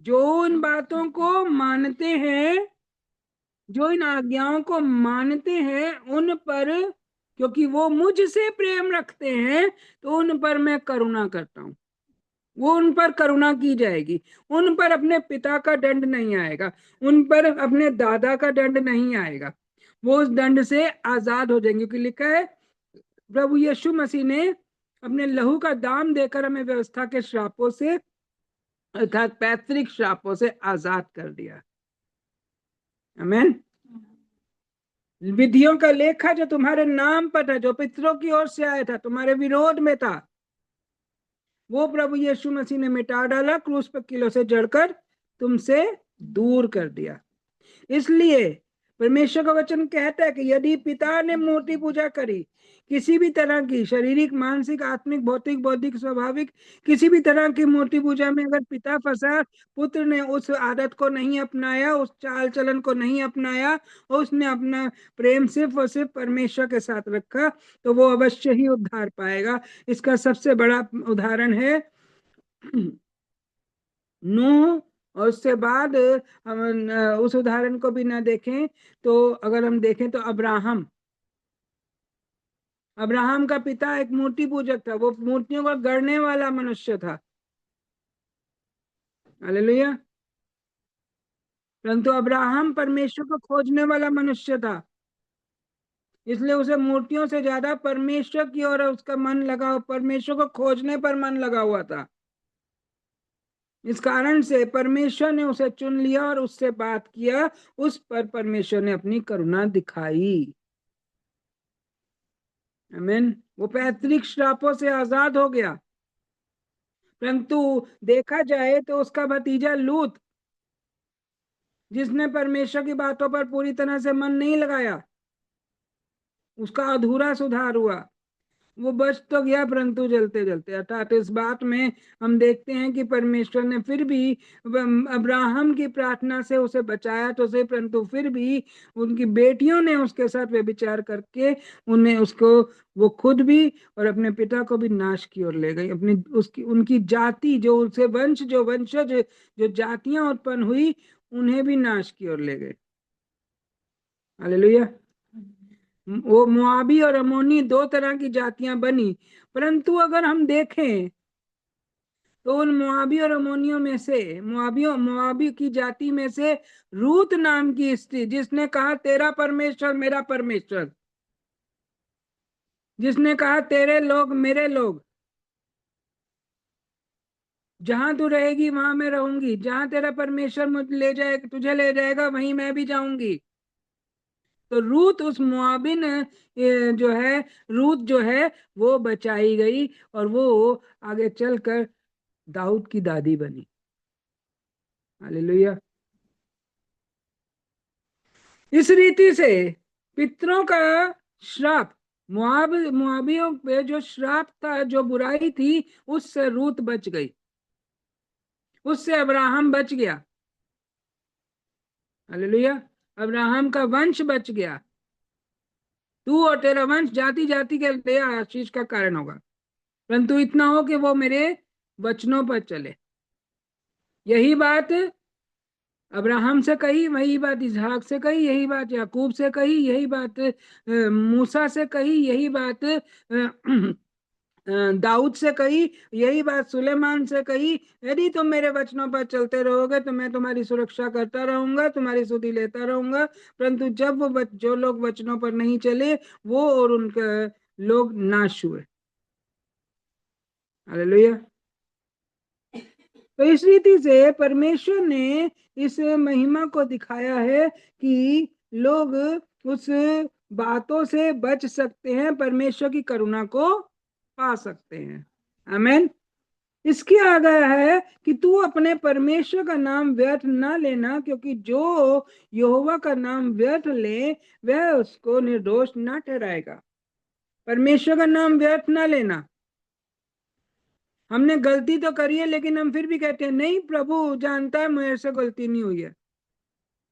B: जो इन बातों को मानते हैं, जो इन आज्ञाओं को मानते हैं उन पर, क्योंकि वो मुझसे प्रेम रखते हैं, तो उन पर मैं करुणा करता हूं। वो उन पर करुणा की जाएगी, उन पर अपने पिता का दंड नहीं आएगा, उन पर अपने दादा का दंड नहीं आएगा, वो उस दंड से आजाद हो जाएंगे। क्योंकि लिखा है प्रभु यीशु मसीह ने अपने लहू का दाम देकर हमें व्यवस्था के श्रापों से, अर्थात पैतृक श्रापों से आजाद कर दिया। आमीन। विधियों का लेखा जो तुम्हारे नाम पर था, जो पितरों की ओर से आया था, तुम्हारे विरोध में था, वो प्रभु यीशु मसीह ने मिटा डाला, क्रूस पर किलो से जड़कर तुमसे दूर कर दिया। इसलिए परमेश्वर का वचन कहता है कि यदि पिता ने मूर्ति पूजा करी, किसी भी तरह की शारीरिक, मानसिक, आत्मिक, भौतिक, बौद्धिक, स्वाभाविक, किसी भी तरह की मूर्ति पूजा में अगर पिता फंसा, पुत्र ने उस आदत को नहीं अपनाया, उस चाल चलन को नहीं अपनाया, और उसने अपना प्रेम सिर्फ और सिर्फ परमेश्वर के साथ रखा, तो वो अवश्य ही उद्धार पाएगा। इसका सबसे बड़ा उदाहरण है नूह, और उससे बाद हम उस उदाहरण को भी ना देखें तो अगर हम देखें तो अब्राहम, अब्राहम का पिता एक मूर्ति पूजक था, वो मूर्तियों को गढ़ने वाला मनुष्य था। हालेलुया। परंतु अब्राहम परमेश्वर को खोजने वाला मनुष्य था, इसलिए उसे मूर्तियों से ज्यादा परमेश्वर की ओर उसका मन लगा, परमेश्वर को खोजने पर मन लगा हुआ था। इस कारण से परमेश्वर ने उसे चुन लिया और उससे बात किया, उस पर परमेश्वर ने अपनी करुणा दिखाई। आमीन। वो पैतृक श्रापों से आजाद हो गया। परंतु देखा जाए तो उसका भतीजा लूत, जिसने परमेश्वर की बातों पर पूरी तरह से मन नहीं लगाया, उसका अधूरा सुधार हुआ, वो बच तो गया परंतु जलते जलते। अर्थात इस बात में हम देखते हैं कि परमेश्वर ने फिर भी अब्राहम की प्रार्थना से उसे बचाया तो सही, परंतु फिर भी उनकी बेटियों ने उसके साथ व्यभिचार करके उन्हें, उसको, वो खुद भी और अपने पिता को भी नाश की ओर ले गई। अपनी उसकी उनकी जाति, जो उसे वंश, जो वंशज, जो जातियां उत्पन्न हुई, उन्हें भी नाश की ओर ले गए। हालेलुया। वो मुआबी और अमोनी दो तरह की जातियां बनी, परंतु अगर हम देखें तो उन मुआबी और अमोनियों में से, मुआबी की जाति में से रूत नाम की स्त्री, जिसने कहा तेरा परमेश्वर मेरा परमेश्वर, जिसने कहा तेरे लोग मेरे लोग, जहां तू रहेगी वहां मैं रहूंगी, जहां तेरा परमेश्वर मुझे ले जाए, तुझे ले जाएगा वहीं मैं भी जाऊंगी। तो रूत उस मुआबिन, जो है, रूत जो है वो बचाई गई और वो आगे चलकर दाऊद की दादी बनी। हालेलुया। इस रीति से पितरों का श्राप, मुआबियों पे जो श्राप था, जो बुराई थी, उससे रूत बच गई, उससे अब्राहम बच गया। हालेलुया। अब्राहम का वंश बच गया। तू और तेरा वंश जाति जाति के लिए आशीष का कारण होगा, परंतु इतना हो कि वो मेरे वचनों पर चले। यही बात अब्राहम से कही, वही बात इसहाक से कही, यही बात याकूब से कही, यही बात मूसा से कही, यही बात दाऊद से कही, यही बात सुलेमान से कही। यदि तुम मेरे वचनों पर चलते रहोगे तो मैं तुम्हारी सुरक्षा करता रहूंगा, तुम्हारी सुधि लेता रहूंगा। परंतु जब वो जो लोग वचनों पर नहीं चले, वो और उनके लोग नाश हुए। हालेलुया। तो इस रीति से परमेश्वर ने इस महिमा को दिखाया है कि लोग उस बातों से बच सकते हैं, परमेश्वर की करुणा को पा सकते हैं। आमेन। इसके आगे है कि तू अपने परमेश्वर का नाम व्यर्थ ना लेना, क्योंकि जो यहोवा का नाम व्यर्थ ले वह उसको निर्दोष ना ठहराएगा। परमेश्वर का नाम व्यर्थ ना लेना। हमने गलती तो करी है, लेकिन हम फिर भी कहते हैं नहीं, प्रभु जानता है मेरे से गलती नहीं हुई है।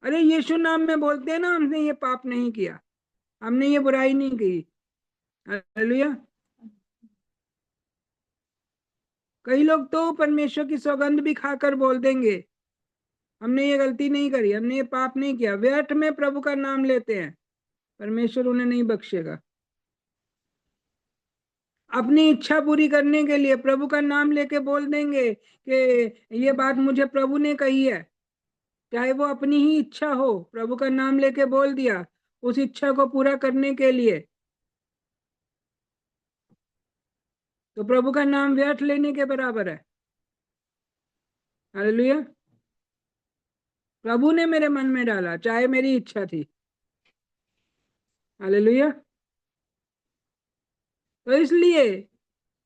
B: अरे यीशु नाम में बोलते हैं ना, हमने ये पाप नहीं किया, हमने ये बुराई नहीं की। हालेलुया। कई लोग तो परमेश्वर की सौगंध भी खाकर बोल देंगे हमने ये गलती नहीं करी, हमने ये पाप नहीं किया, व्यर्थ में प्रभु का नाम लेते हैं, परमेश्वर उन्हें नहीं बख्शेगा। अपनी इच्छा पूरी करने के लिए प्रभु का नाम लेके बोल देंगे कि ये बात मुझे प्रभु ने कही है, चाहे वो अपनी ही इच्छा हो, प्रभु का नाम लेके बोल दिया उस इच्छा को पूरा करने के लिए, तो प्रभु का नाम व्यर्थ लेने के बराबर है। हालेलुया। प्रभु ने मेरे मन में डाला, चाहे मेरी इच्छा थी। हालेलुया। तो इसलिए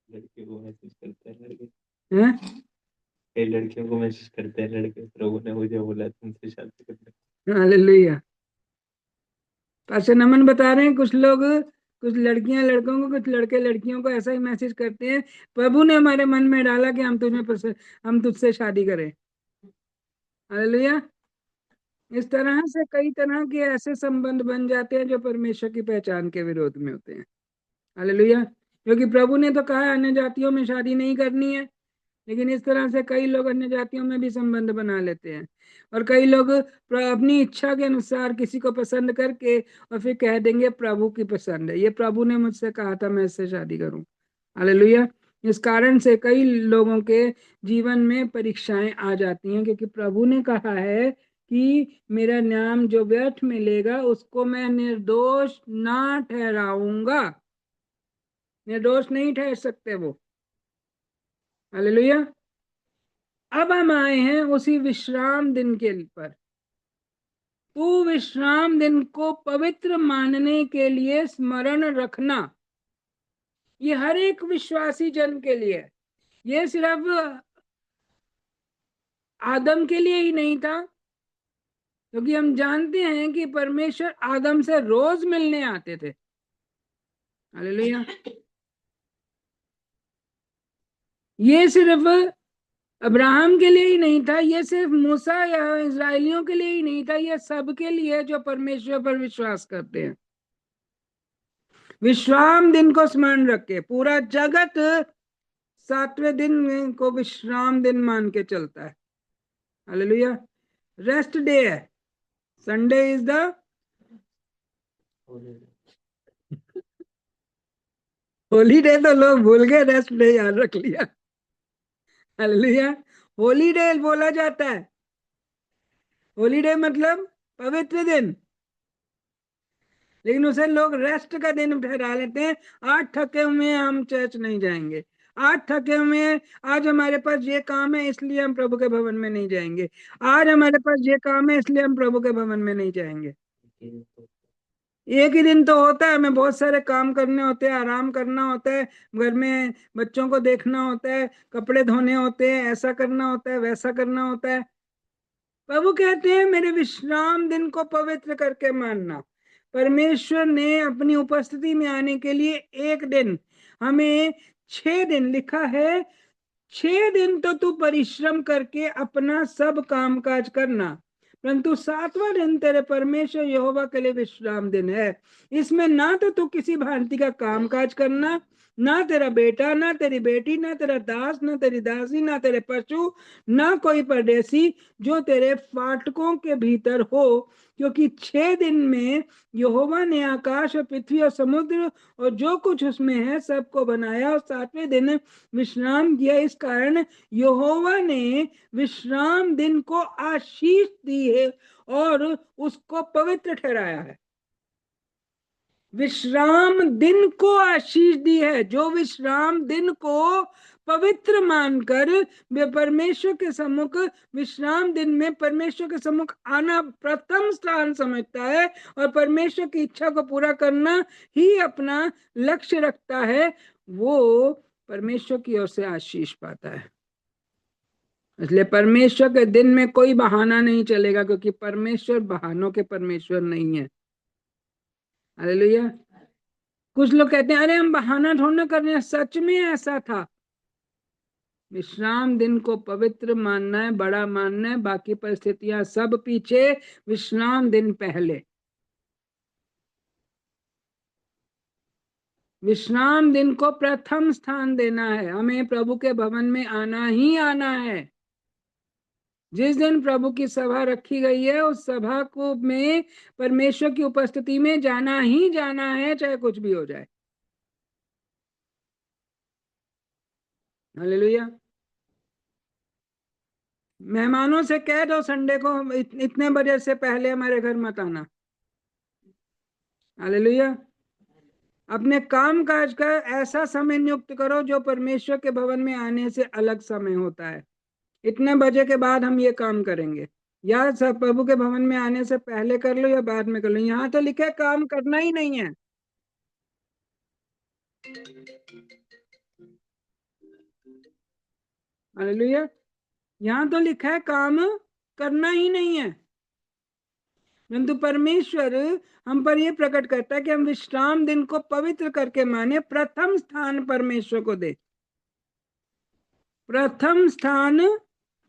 C: लड़कियों को मैसेज करते हैं लड़के,
B: हैं?
C: कई लड़कियों को मैसेज करते हैं लड़के, प्रभु ने मुझे बोला तुमसे शादी करने।
B: हालेलुया। पास्टर नमन बता रहे हैं कुछ लोग, कुछ लड़कियां लड़कों को, कुछ लड़के लड़कियों को ऐसा ही मैसेज करते हैं, प्रभु ने हमारे मन में डाला कि हम तुझसे शादी करें। हालेलुया। इस तरह से कई तरह के ऐसे संबंध बन जाते हैं जो परमेश्वर की पहचान के विरोध में होते हैं। हालेलुया। क्योंकि प्रभु ने तो कहा अन्य जातियों में शादी नहीं करनी है, लेकिन इस तरह से कई लोग अन्य जातियों में भी संबंध बना लेते हैं, और कई लोग अपनी इच्छा के अनुसार किसी को पसंद करके और फिर कह देंगे प्रभु की पसंद है, ये प्रभु ने मुझसे कहा था मैं इससे शादी करूं। हालेलुया। इस कारण से कई लोगों के जीवन में परीक्षाएं आ जाती हैं, क्योंकि प्रभु ने कहा है कि मेरा नाम जो व्यर्थ में लेगा उसको मैं निर्दोष ना ठहराऊंगा। निर्दोष नहीं ठहर सकते वो। हालेलुया। अब हम आए हैं उसी विश्राम दिन के पर। तो विश्राम दिन को पवित्र मानने के लिए स्मरण रखना, ये हर एक विश्वासी जन के लिए, ये सिर्फ आदम के लिए ही नहीं था, क्योंकि हम जानते हैं कि परमेश्वर आदम से रोज मिलने आते थे। हालेलुया। ये सिर्फ अब्राहम के लिए ही नहीं था, ये सिर्फ मूसा या इजरायलियों के लिए ही नहीं था, ये सबके लिए जो परमेश्वर पर विश्वास करते हैं। विश्राम दिन को स्मरण रखे, पूरा जगत 7वें दिन को विश्राम दिन मान के चलता है। हालेलुया। रेस्ट डे है, संडे इज द होलीडे, तो लोग भूल गए, रेस्ट डे याद रख लिया। हालेलुया। होलीडे बोला जाता है, होलीडे मतलब पवित्र दिन, लेकिन उसे लोग रेस्ट का दिन ठहरा लेते हैं। आज थके हुए हैं, हम चर्च नहीं जाएंगे, आज थके हुए हैं, आज हमारे पास ये काम है इसलिए हम प्रभु के भवन में नहीं जाएंगे, आज हमारे पास ये काम है इसलिए हम प्रभु के भवन में नहीं जाएंगे। एक ही दिन तो होता है, हमें बहुत सारे काम करने होते हैं, आराम करना होता है, घर में बच्चों को देखना होता है, कपड़े धोने होते हैं, ऐसा करना होता है, वैसा करना होता है। प्रभु कहते हैं मेरे विश्राम दिन को पवित्र करके मानना। परमेश्वर ने अपनी उपस्थिति में आने के लिए एक दिन, हमें 6 दिन लिखा है, 6 दिन तो तू परिश्रम करके अपना सब काम काज करना, परंतु 7वां दिन तेरे परमेश्वर यहोवा के लिए विश्राम दिन है। इसमें ना तो तू किसी भांति का काम काज करना, ना तेरा बेटा, ना तेरी बेटी, ना तेरा दास, ना तेरी दासी, ना तेरे पशु, ना कोई परदेसी जो तेरे फाटकों के भीतर हो, क्योंकि 6 दिन में यहोवा ने आकाश और पृथ्वी और समुद्र और जो कुछ उसमें है सबको बनाया, और 7वें दिन विश्राम किया। इस कारण यहोवा ने विश्राम दिन को आशीष दी है और उसको पवित्र ठहराया है। विश्राम दिन को आशीष दी है। जो विश्राम दिन को पवित्र मानकर वे परमेश्वर के सम्मुख विश्राम दिन में परमेश्वर के सम्मुख आना प्रथम स्थान समझता है और परमेश्वर की इच्छा को पूरा करना ही अपना लक्ष्य रखता है, वो परमेश्वर की ओर से आशीष पाता है। इसलिए परमेश्वर के दिन में कोई बहाना नहीं चलेगा, क्योंकि परमेश्वर बहानों के परमेश्वर नहीं है। हालेलुया। कुछ लोग कहते हैं अरे हम बहाना ढूंढना कर रहे हैं, सच में ऐसा था। विश्राम दिन को पवित्र मानना है, बड़ा मानना है, बाकी परिस्थितियां सब पीछे, विश्राम दिन पहले। विश्राम दिन को प्रथम स्थान देना है। हमें प्रभु के भवन में आना ही आना है। जिस दिन प्रभु की सभा रखी गई है उस सभा को में परमेश्वर की उपस्थिति में जाना ही जाना है, चाहे कुछ भी हो जाए। हालेलुया। मेहमानों से कह दो संडे को इतने बजे से पहले हमारे घर मत आना। हालेलुया। अपने काम काज का ऐसा समय नियुक्त करो जो परमेश्वर के भवन में आने से अलग समय होता है। इतने बजे के बाद हम ये काम करेंगे, या सब प्रभु के भवन में आने से पहले कर लो या बाद में कर लो। यहाँ तो लिखा है काम करना ही नहीं है। हालेलुया। यहाँ तो लिखा है काम करना ही नहीं है, परंतु परमेश्वर हम पर यह प्रकट करता है कि हम विश्राम दिन को पवित्र करके माने, प्रथम स्थान परमेश्वर को दे। प्रथम स्थान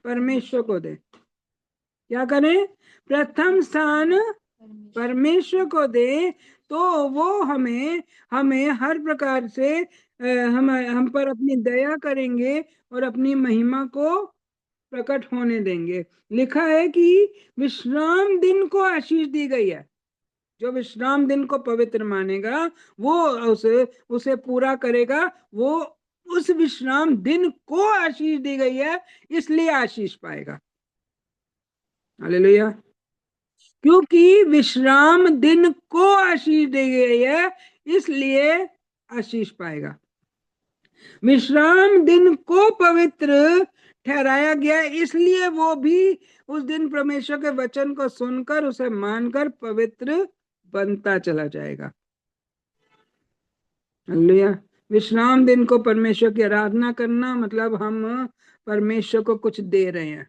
B: परमेश्वर को दे। क्या करें? प्रथम स्थान परमेश्वर को दे, तो वो हमें हर प्रकार से हम पर अपनी दया करेंगे और अपनी महिमा को प्रकट होने देंगे। लिखा है कि विश्राम दिन को आशीष दी गई है। जो विश्राम दिन को पवित्र मानेगा वो उसे पूरा करेगा, वो उस विश्राम दिन को आशीष दी गई है, इसलिए आशीष पाएगा। हालेलुया। क्योंकि विश्राम दिन को आशीष दी गई है, इसलिए आशीष पाएगा। विश्राम दिन को पवित्र ठहराया गया, इसलिए वो भी उस दिन परमेश्वर के वचन को सुनकर उसे मानकर पवित्र बनता चला जाएगा। हालेलुया। विश्राम दिन को परमेश्वर की आराधना करना मतलब हम परमेश्वर को कुछ दे रहे हैं,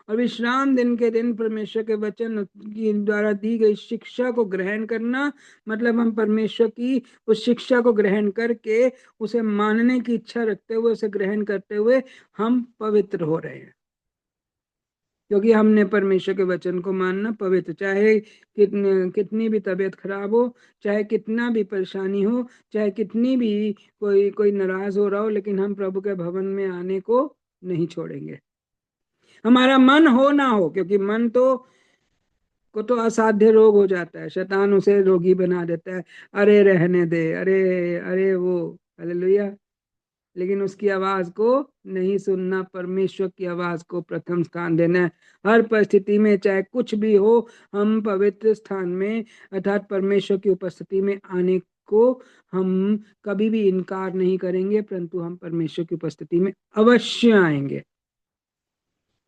B: और विश्राम दिन के दिन परमेश्वर के वचन की द्वारा दी गई शिक्षा को ग्रहण करना मतलब हम परमेश्वर की उस शिक्षा को ग्रहण करके उसे मानने की इच्छा रखते हुए, उसे ग्रहण करते हुए हम पवित्र हो रहे हैं। क्योंकि हमने परमेश्वर के वचन को मानना पवित्र, चाहे कितनी भी तबीयत खराब हो, चाहे कितना भी परेशानी हो, चाहे कितनी भी कोई नाराज हो रहा हो, लेकिन हम प्रभु के भवन में आने को नहीं छोड़ेंगे। हमारा मन हो ना हो, क्योंकि मन को तो असाध्य रोग हो जाता है, शैतान उसे रोगी बना देता है। अरे रहने दे, अरे वो। हालेलुया। लेकिन उसकी आवाज को नहीं सुनना, परमेश्वर की आवाज को प्रथम स्थान देना है। हर परिस्थिति में चाहे कुछ भी हो, हम पवित्र स्थान में अर्थात परमेश्वर की उपस्थिति में आने को हम कभी भी इनकार नहीं करेंगे, परंतु हम परमेश्वर की उपस्थिति में अवश्य आएंगे।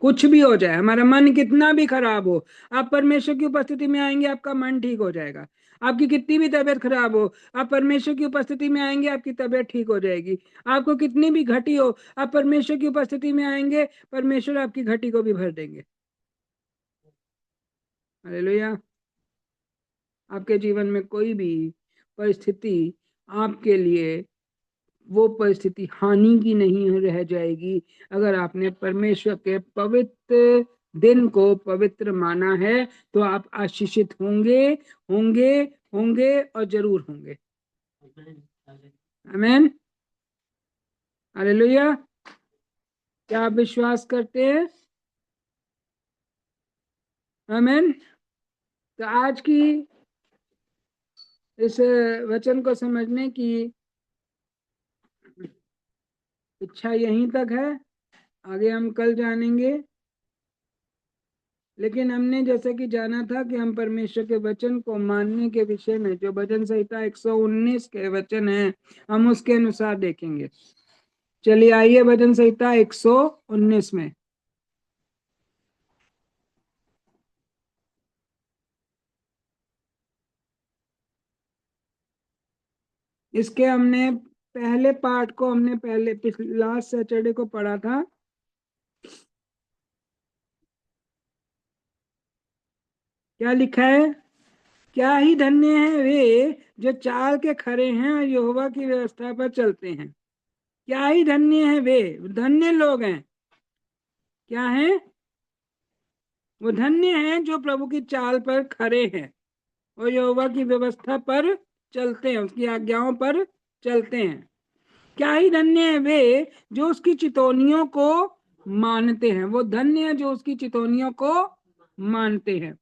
B: कुछ भी हो जाए, हमारा मन कितना भी खराब हो, आप परमेश्वर की उपस्थिति में आएंगे, आपका मन ठीक हो जाएगा। आपकी कितनी भी तबीयत खराब हो, आप परमेश्वर की उपस्थिति में आएंगे, आपकी तबीयत ठीक हो जाएगी। आपको कितनी भी घटी हो, आप परमेश्वर की उपस्थिति में आएंगे, परमेश्वर आपकी घटी को भी भर देंगे। हालेलुया। आपके जीवन में कोई भी परिस्थिति आपके लिए वो परिस्थिति हानि की नहीं रह जाएगी, अगर आपने परमेश्वर के पवित्र दिन को पवित्र माना है तो आप आशीषित होंगे, होंगे, होंगे और जरूर होंगे। आमीन। हालेलुया। क्या आप विश्वास करते हैं? आमीन। तो आज की इस वचन को समझने की इच्छा यहीं तक है, आगे हम कल जानेंगे। लेकिन हमने जैसे कि जाना था कि हम परमेश्वर के वचन को मानने के विषय में जो भजन संहिता 119 के वचन हैं, हम उसके अनुसार देखेंगे। चलिए आइए भजन संहिता 119 में। इसके हमने पहले पार्ट को हमने पहले लास्ट सैटरडे को पढ़ा था। क्या लिखा है? क्या ही धन्य है वे जो चाल के खरे हैं और यहोवा की व्यवस्था पर चलते हैं। क्या ही धन्य है वे, धन्य लोग हैं। क्या है? वो धन्य हैं जो प्रभु की चाल पर खरे हैं और यहोवा की व्यवस्था पर चलते हैं, उसकी आज्ञाओं पर चलते हैं। क्या ही धन्य है वे जो उसकी चितौनियों को मानते हैं। वो धन्य है जो उसकी चितौनियों को मानते हैं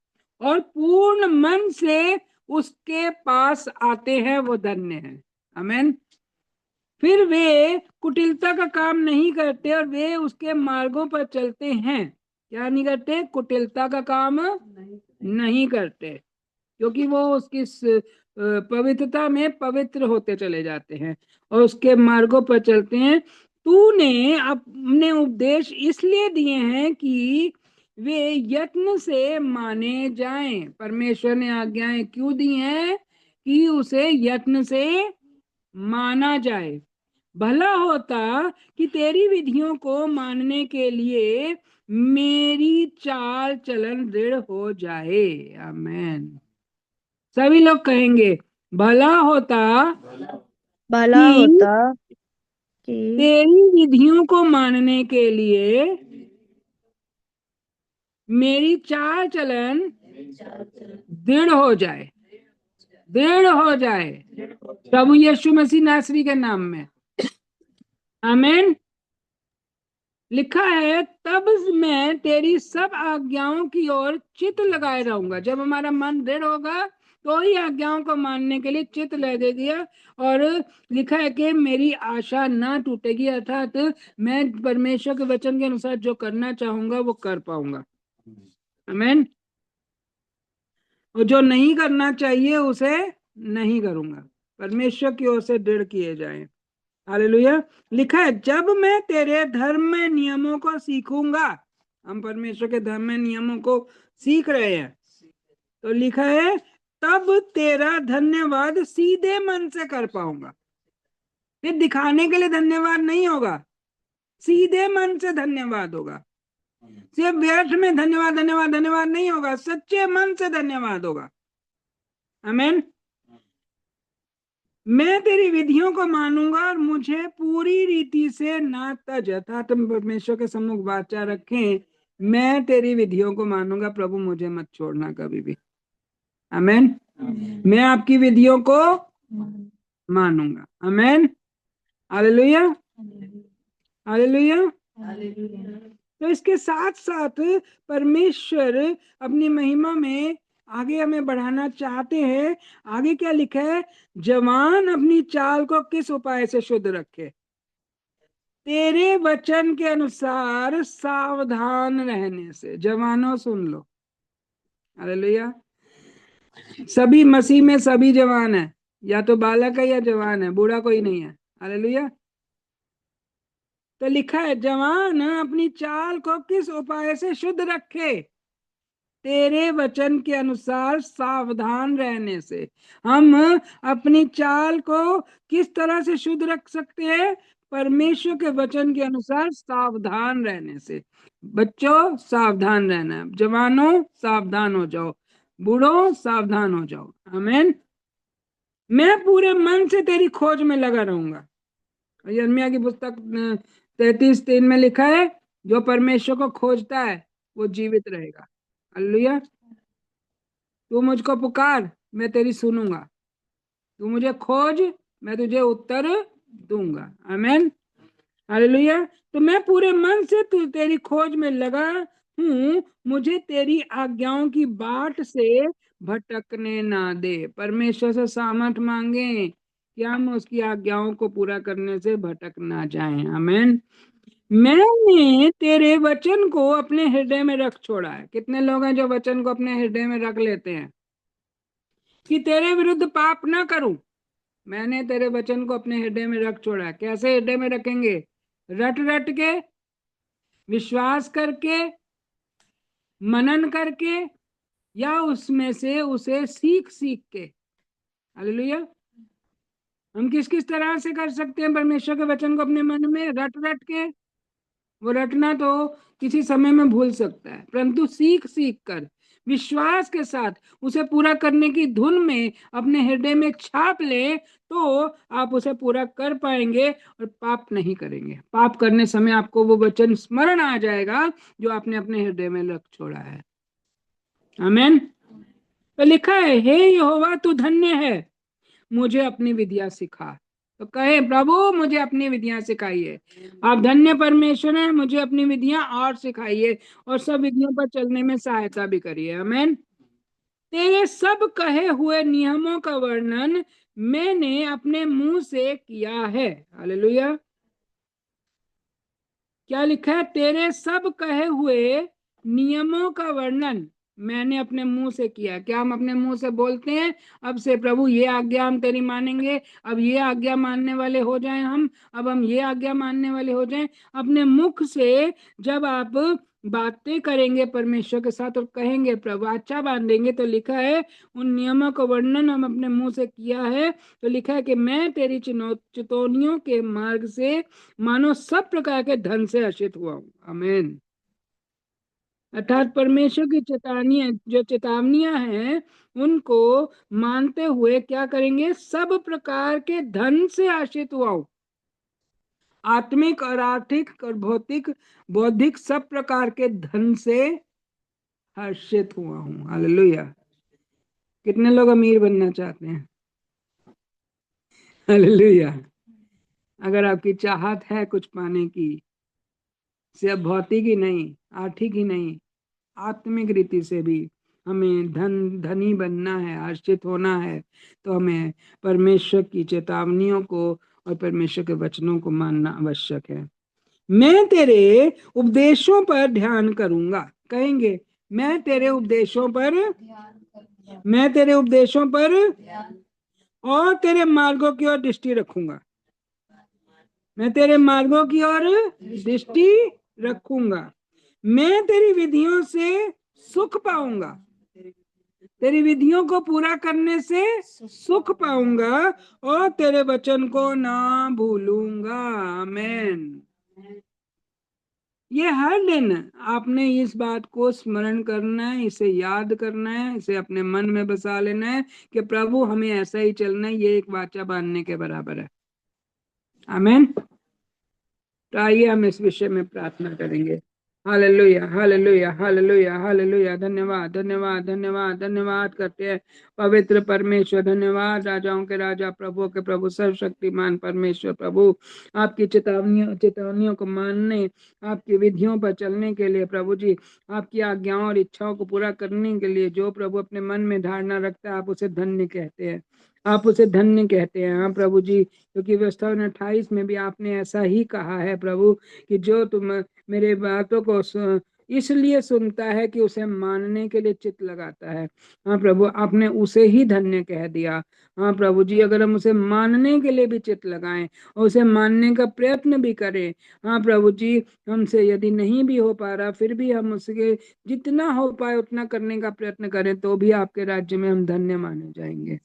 B: और पूर्ण मन से उसके पास आते हैं, वो धन्य है। आमीन। फिर वे कुटिलता का काम नहीं करते और वे उसके मार्गों पर चलते हैं। क्या नहीं करते? कुटिलता का काम नहीं करते, क्योंकि वो उसकी पवित्रता में पवित्र होते चले जाते हैं और उसके मार्गों पर चलते हैं। तूने अपने उपदेश इसलिए दिए हैं कि वे यत्न से माने जाएं। परमेश्वर ने आज्ञाएं क्यों दी हैं? कि उसे यत्न से माना जाए। भला होता कि तेरी विधियों को मानने के लिए मेरी चाल चलन दृढ़ हो जाए। आमीन। सभी लोग कहेंगे भला होता
A: भला
B: कि
A: होता कि
B: तेरी विधियों को मानने के लिए मेरी चाल चलन दृढ़ हो जाए, दृढ़ हो जाए, प्रभु यीशु मसीह नासरी के नाम में। आमीन। लिखा है तब मैं तेरी सब आज्ञाओं की ओर चित्त लगाए रहूंगा। जब हमारा मन दृढ़ होगा तो ही आज्ञाओं को मानने के लिए चित्त लगेगी। और लिखा है कि मेरी आशा ना टूटेगी, अर्थात मैं परमेश्वर के वचन के अनुसार जो करना चाहूंगा वो कर पाऊंगा। आमीन। और जो नहीं करना चाहिए उसे नहीं करूंगा। परमेश्वर की ओर से दृढ़ किए जाएं। हालेलुया। लिखा है जब मैं तेरे धर्म में नियमों को सीखूंगा। हम परमेश्वर के धर्म में नियमों को सीख रहे हैं, तो लिखा है तब तेरा धन्यवाद सीधे मन से कर पाऊंगा। फिर दिखाने के लिए धन्यवाद नहीं होगा, सीधे मन से धन्यवाद होगा। सिर्फ व्यर्थ में धन्यवाद धन्यवाद धन्यवाद नहीं होगा, सच्चे मन से धन्यवाद होगा। आमीन। मैं तेरी विधियों को मानूंगा और मुझे पूरी रीति से ना तज। अर्थात हम परमेश्वर के सम्मुख वाचा रखें, मैं तेरी विधियों को मानूंगा, प्रभु मुझे मत छोड़ना कभी भी। आमीन। मैं आपकी विधियों को मानूंगा। आमीन। Hallelujah, hallelujah. तो इसके साथ साथ परमेश्वर अपनी महिमा में आगे हमें बढ़ाना चाहते हैं। आगे क्या लिखा है? जवान अपनी चाल को किस उपाय से शुद्ध रखे? तेरे वचन के अनुसार सावधान रहने से। जवानों सुन लो। हालेलुया। सभी मसीह में सभी जवान है, या तो बालक है या जवान है, बूढ़ा कोई नहीं है। हालेलुया। तो लिखा है जवान अपनी चाल को किस उपाय से शुद्ध रखे? तेरे वचन के अनुसार सावधान रहने से। हम अपनी चाल को किस तरह से शुद्ध रख सकते हैं? परमेश्वर के वचन के अनुसार सावधान रहने से। बच्चों सावधान रहना, जवानों सावधान हो जाओ, बूढ़ों सावधान हो जाओ। आमीन। मैं पूरे मन से तेरी खोज में लगा रहूंगा। यिर्मयाह की पुस्तक 33:3 में लिखा है, जो परमेश्वर को खोजता है वो जीवित रहेगा। हालेलुया। तू मुझको पुकार, मैं तेरी सुनूंगा। तू मुझे खोज, मैं तुझे उत्तर दूंगा। आमीन। हालेलुया। तो मैं पूरे मन से तू तेरी खोज में लगा हूं, मुझे तेरी आज्ञाओं की बाट से भटकने ना दे। परमेश्वर से सामर्थ मांगे कि हम उसकी आज्ञाओं को पूरा करने से भटक ना जाएं। आमीन। मैंने तेरे वचन को अपने हृदय में रख छोड़ा है। कितने लोग हैं जो वचन को अपने हृदय में रख लेते हैं कि तेरे विरुद्ध पाप ना करूं? मैंने तेरे वचन को अपने हृदय में रख छोड़ा है। कैसे हृदय में रखेंगे? रट रट के, विश्वास करके, मनन करके, या उसमें से उसे सीख सीख के। हालेलुया। हम किस किस तरह से कर सकते हैं परमेश्वर के वचन को अपने मन में? रट रट के। वो रटना तो किसी समय में भूल सकता है, परंतु सीख सीख कर, विश्वास के साथ उसे पूरा करने की धुन में अपने हृदय में छाप ले, तो आप उसे पूरा कर पाएंगे और पाप नहीं करेंगे। पाप करने समय आपको वो वचन स्मरण आ जाएगा जो आपने अपने हृदय में रख छोड़ा है। आमीन। तो लिखा है, हे यहोवा तू धन्य है, मुझे अपनी विधियां सिखा। तो कहे, प्रभु मुझे अपनी विधियां सिखाइए। आप धन्य परमेश्वर हैं, मुझे अपनी विधियां और सिखाइए और सब विधियों पर चलने में सहायता भी करिए। आमीन। तेरे सब कहे हुए नियमों का वर्णन मैंने अपने मुंह से किया है। हालेलुया। क्या लिखा है? तेरे सब कहे हुए नियमों का वर्णन मैंने अपने मुंह से किया। क्या हम अपने मुंह से बोलते हैं अब से, प्रभु ये आज्ञा हम तेरी मानेंगे, अब ये आज्ञा मानने वाले हो जाएं हम, अब हम ये आज्ञा मानने वाले हो जाएं? अपने मुख से जब आप बातें करेंगे परमेश्वर के साथ और कहेंगे, प्रभु अच्छा बांधेंगे, तो लिखा है उन नियमों का वर्णन हम अपने मुंह से किया है। तो लिखा है कि मैं तेरी चितौनियों के मार्ग से मानो सब प्रकार के धन से हर्षित हुआ हूं। आमीन। अर्थात परमेश्वर की चेतावनियां, जो चेतावनियां हैं, उनको मानते हुए क्या करेंगे? सब प्रकार के धन से आशीषित हुआ हूं। आत्मिक और आर्थिक और भौतिक बौद्धिक सब प्रकार के धन से हर्षित हुआ हूं। हालेलुया। कितने लोग अमीर बनना चाहते हैं? हालेलुया। अगर आपकी चाहत है कुछ पाने की, सिर्फ भौतिक ही नहीं, आर्थिक ही नहीं, आत्मिक रीति से भी हमें धनी बनना है, हर्षित होना है, तो हमें परमेश्वर की चेतावनियों को और परमेश्वर के वचनों को मानना आवश्यक है। मैं तेरे उपदेशों पर ध्यान करूंगा। कहेंगे, मैं तेरे उपदेशों पर, मैं तेरे उपदेशों पर और तेरे मार्गों की ओर दृष्टि रखूंगा। मैं तेरे मार्गों की ओर दृष्टि रखूंगा। मैं तेरी विधियों से सुख पाऊंगा। तेरी विधियों को पूरा करने से सुख पाऊंगा और तेरे वचन को ना भूलूंगा। आमीन। ये हर दिन आपने इस बात को स्मरण करना है, इसे याद करना है, इसे अपने मन में बसा लेना है कि प्रभु हमें ऐसा ही चलना है। ये एक वाचा बांधने के बराबर है। आमीन। तो आइए हम इस विषय में प्रार्थना करेंगे। Hallelujah, hallelujah, hallelujah, hallelujah. धन्यवाद, धन्यवाद, धन्यवाद, धन्यवाद करते हैं पवित्र परमेश्वर। धन्यवाद, राजाओं के राजा, प्रभु के प्रभु, सर्वशक्तिमान परमेश्वर। प्रभु आपकी चेतावनियों को मानने, आपकी विधियों पर चलने के लिए, प्रभु जी आपकी आज्ञाओं और इच्छाओं को पूरा करने के लिए जो प्रभु अपने मन में धारणा रखता है, आप उसे धन्य कहते हैं, आप उसे धन्य कहते हैं। हाँ प्रभु जी, क्योंकि व्यवस्था 28 में भी आपने ऐसा ही कहा है प्रभु, कि जो तुम मेरे बातों को इसलिए सुनता है कि उसे मानने के लिए चित्त लगाता है। हाँ प्रभु, आपने उसे ही धन्य कह दिया। हाँ प्रभु जी, अगर हम उसे मानने के लिए भी चित्त लगाएं और उसे मानने का प्रयत्न भी करें, हाँ प्रभु जी, हमसे यदि नहीं भी हो पा रहा फिर भी हम उसके जितना हो पाए उतना करने का प्रयत्न करें, तो भी आपके राज्य में हम धन्य माने जाएंगे,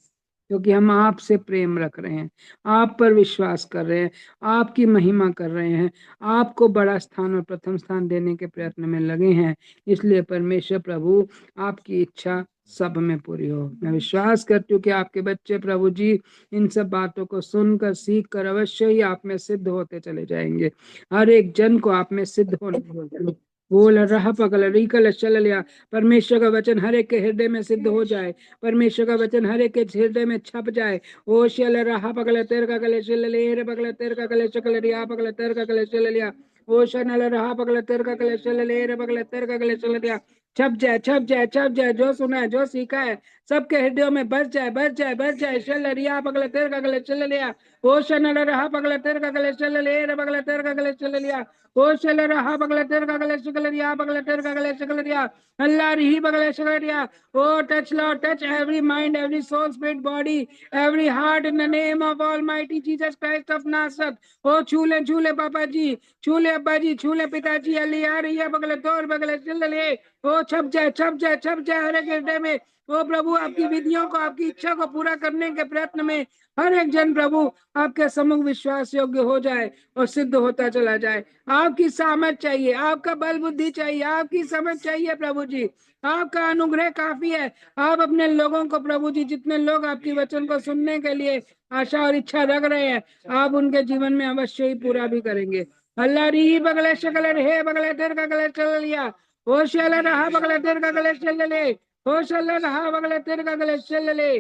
B: क्योंकि हम आपसे प्रेम रख रहे हैं, आप पर विश्वास कर रहे हैं, आपकी महिमा कर रहे हैं, आपको बड़ा स्थान और प्रथम स्थान देने के प्रयत्न में लगे हैं। इसलिए परमेश्वर प्रभु, आपकी इच्छा सब में पूरी हो। मैं विश्वास करती हूँ कि आपके बच्चे प्रभु जी इन सब बातों को सुनकर सीख कर अवश्य ही आप में सिद्ध होते चले जाएंगे। हर एक जन को आप में सिद्ध होने दो। बोल रहा पगल रिकल चल लिया। परमेश्वर का वचन हर एक के हृदय में सिद्ध हो जाए, परमेश्वर का वचन हर एक के हृदय में छप जाए। ओ शल रहा पगल तेर का गले चल ले पगल तेर का गले चकल रिया पगल तेर का गले चल लिया। ओ शनल रहा पगल तेर का गले चल ले पगल तेर का गले चल दिया। छप जाए, छप जाए, छप जाए, जो सुना है, जो सीखा है, सबके हृदयों में बस जाए, बस जाए, बस जाए। शल रिया पगल तेर का गले चल लिया। ओ शनल रहा पगल तेर का गले चल ले पगल तेर का गले चल लिया। ओ शल रहा पगल तेर का गले चकल रिया पगल तेर का गले चकल रिया। अल्लाह रही पगले चकल रिया। Oh, touch, Lord, touch every mind, every soul, spirit, body, every heart in the name of Almighty Jesus Christ of Nazareth. Oh, छूले छूले पापा जी, छूले अब्बा जी, छूले पिताजी, अली आ रही है बगले तोड़ बगले चल ले। ओ छप जाए, छप जाए, छप जाए हर एक हृदय में। ओ प्रभु, आपकी विधियों को, आपकी इच्छा को पूरा करने के प्रयत्न में हर एक जन प्रभु आपके सम्मुख विश्वास योग्य हो जाए और सिद्ध होता चला जाए। आपकी सामर्थ चाहिए, आपका बल बुद्धि चाहिए, आपकी समझ चाहिए प्रभु जी, आपका अनुग्रह काफी है। आप अपने लोगों को प्रभु जी, जितने लोग आपकी वचन को सुनने के लिए आशा और इच्छा रख रहे हैं, आप उनके जीवन में अवश्य ही पूरा भी करेंगे। अल्लाह री बगले शकल हे बगले तेर का गले चल लिया। ओ शल रहा बगले तेर का गले चल ले। ओ शल रहा बगले तेर का गले चल ले।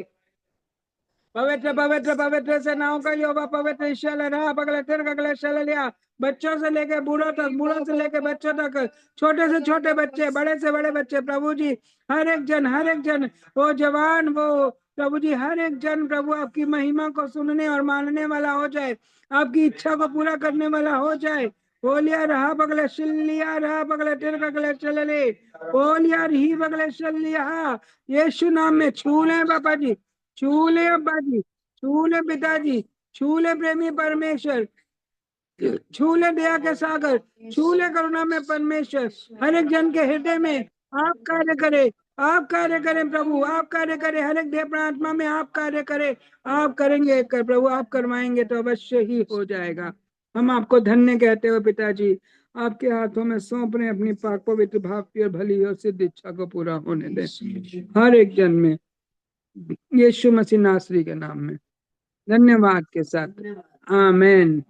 B: पवित्र पवित्र पवित्र सेनाओं का यहोवा पवित्र ईश्वर रहा पगले तेर का गले चल लिया। बच्चों से लेके बूढ़ों तक, बूढ़ों से लेके बच्चों तक, छोटे से छोटे बच्चे, बड़े से बड़े बच्चे प्रभु जी, हर एक जन, वो जवान, वो प्रभु जी, हर एक जन प्रभु आपकी महिमा को सुनने और मानने वाला हो जाए, आपकी इच्छा को पूरा करने वाला हो जाए। ओलिया रहा बगले शिलिया रहा बगले तेर का गले चल ले। ओलिया रही बगले शिलिया। यीशु नाम में छू ले पापा जी, छू ले अब्बा जी, छू ले पिताजी, छू ले प्रेमी परमेश्वर, छू ले दया के सागर, छू ले करुणा में परमेश्वर, हर एक जन के हृदय में आप कार्य करे, आप कार्य करें प्रभु, आप कार्य करें, हर एक देह प्राणात्मा में आप कार्य करें। आप करेंगे कर प्रभु, आप करवाएंगे तो अवश्य ही हो जाएगा। हम आपको धन्य कहते हो पिताजी, आपके हाथों में सौंप रहे अपनी पाक पवित्र भावती और भली और सिद्ध इच्छा को पूरा होने दें हर एक जन में, यीशु मसीह नासरी के नाम में धन्यवाद के साथ, आमेन।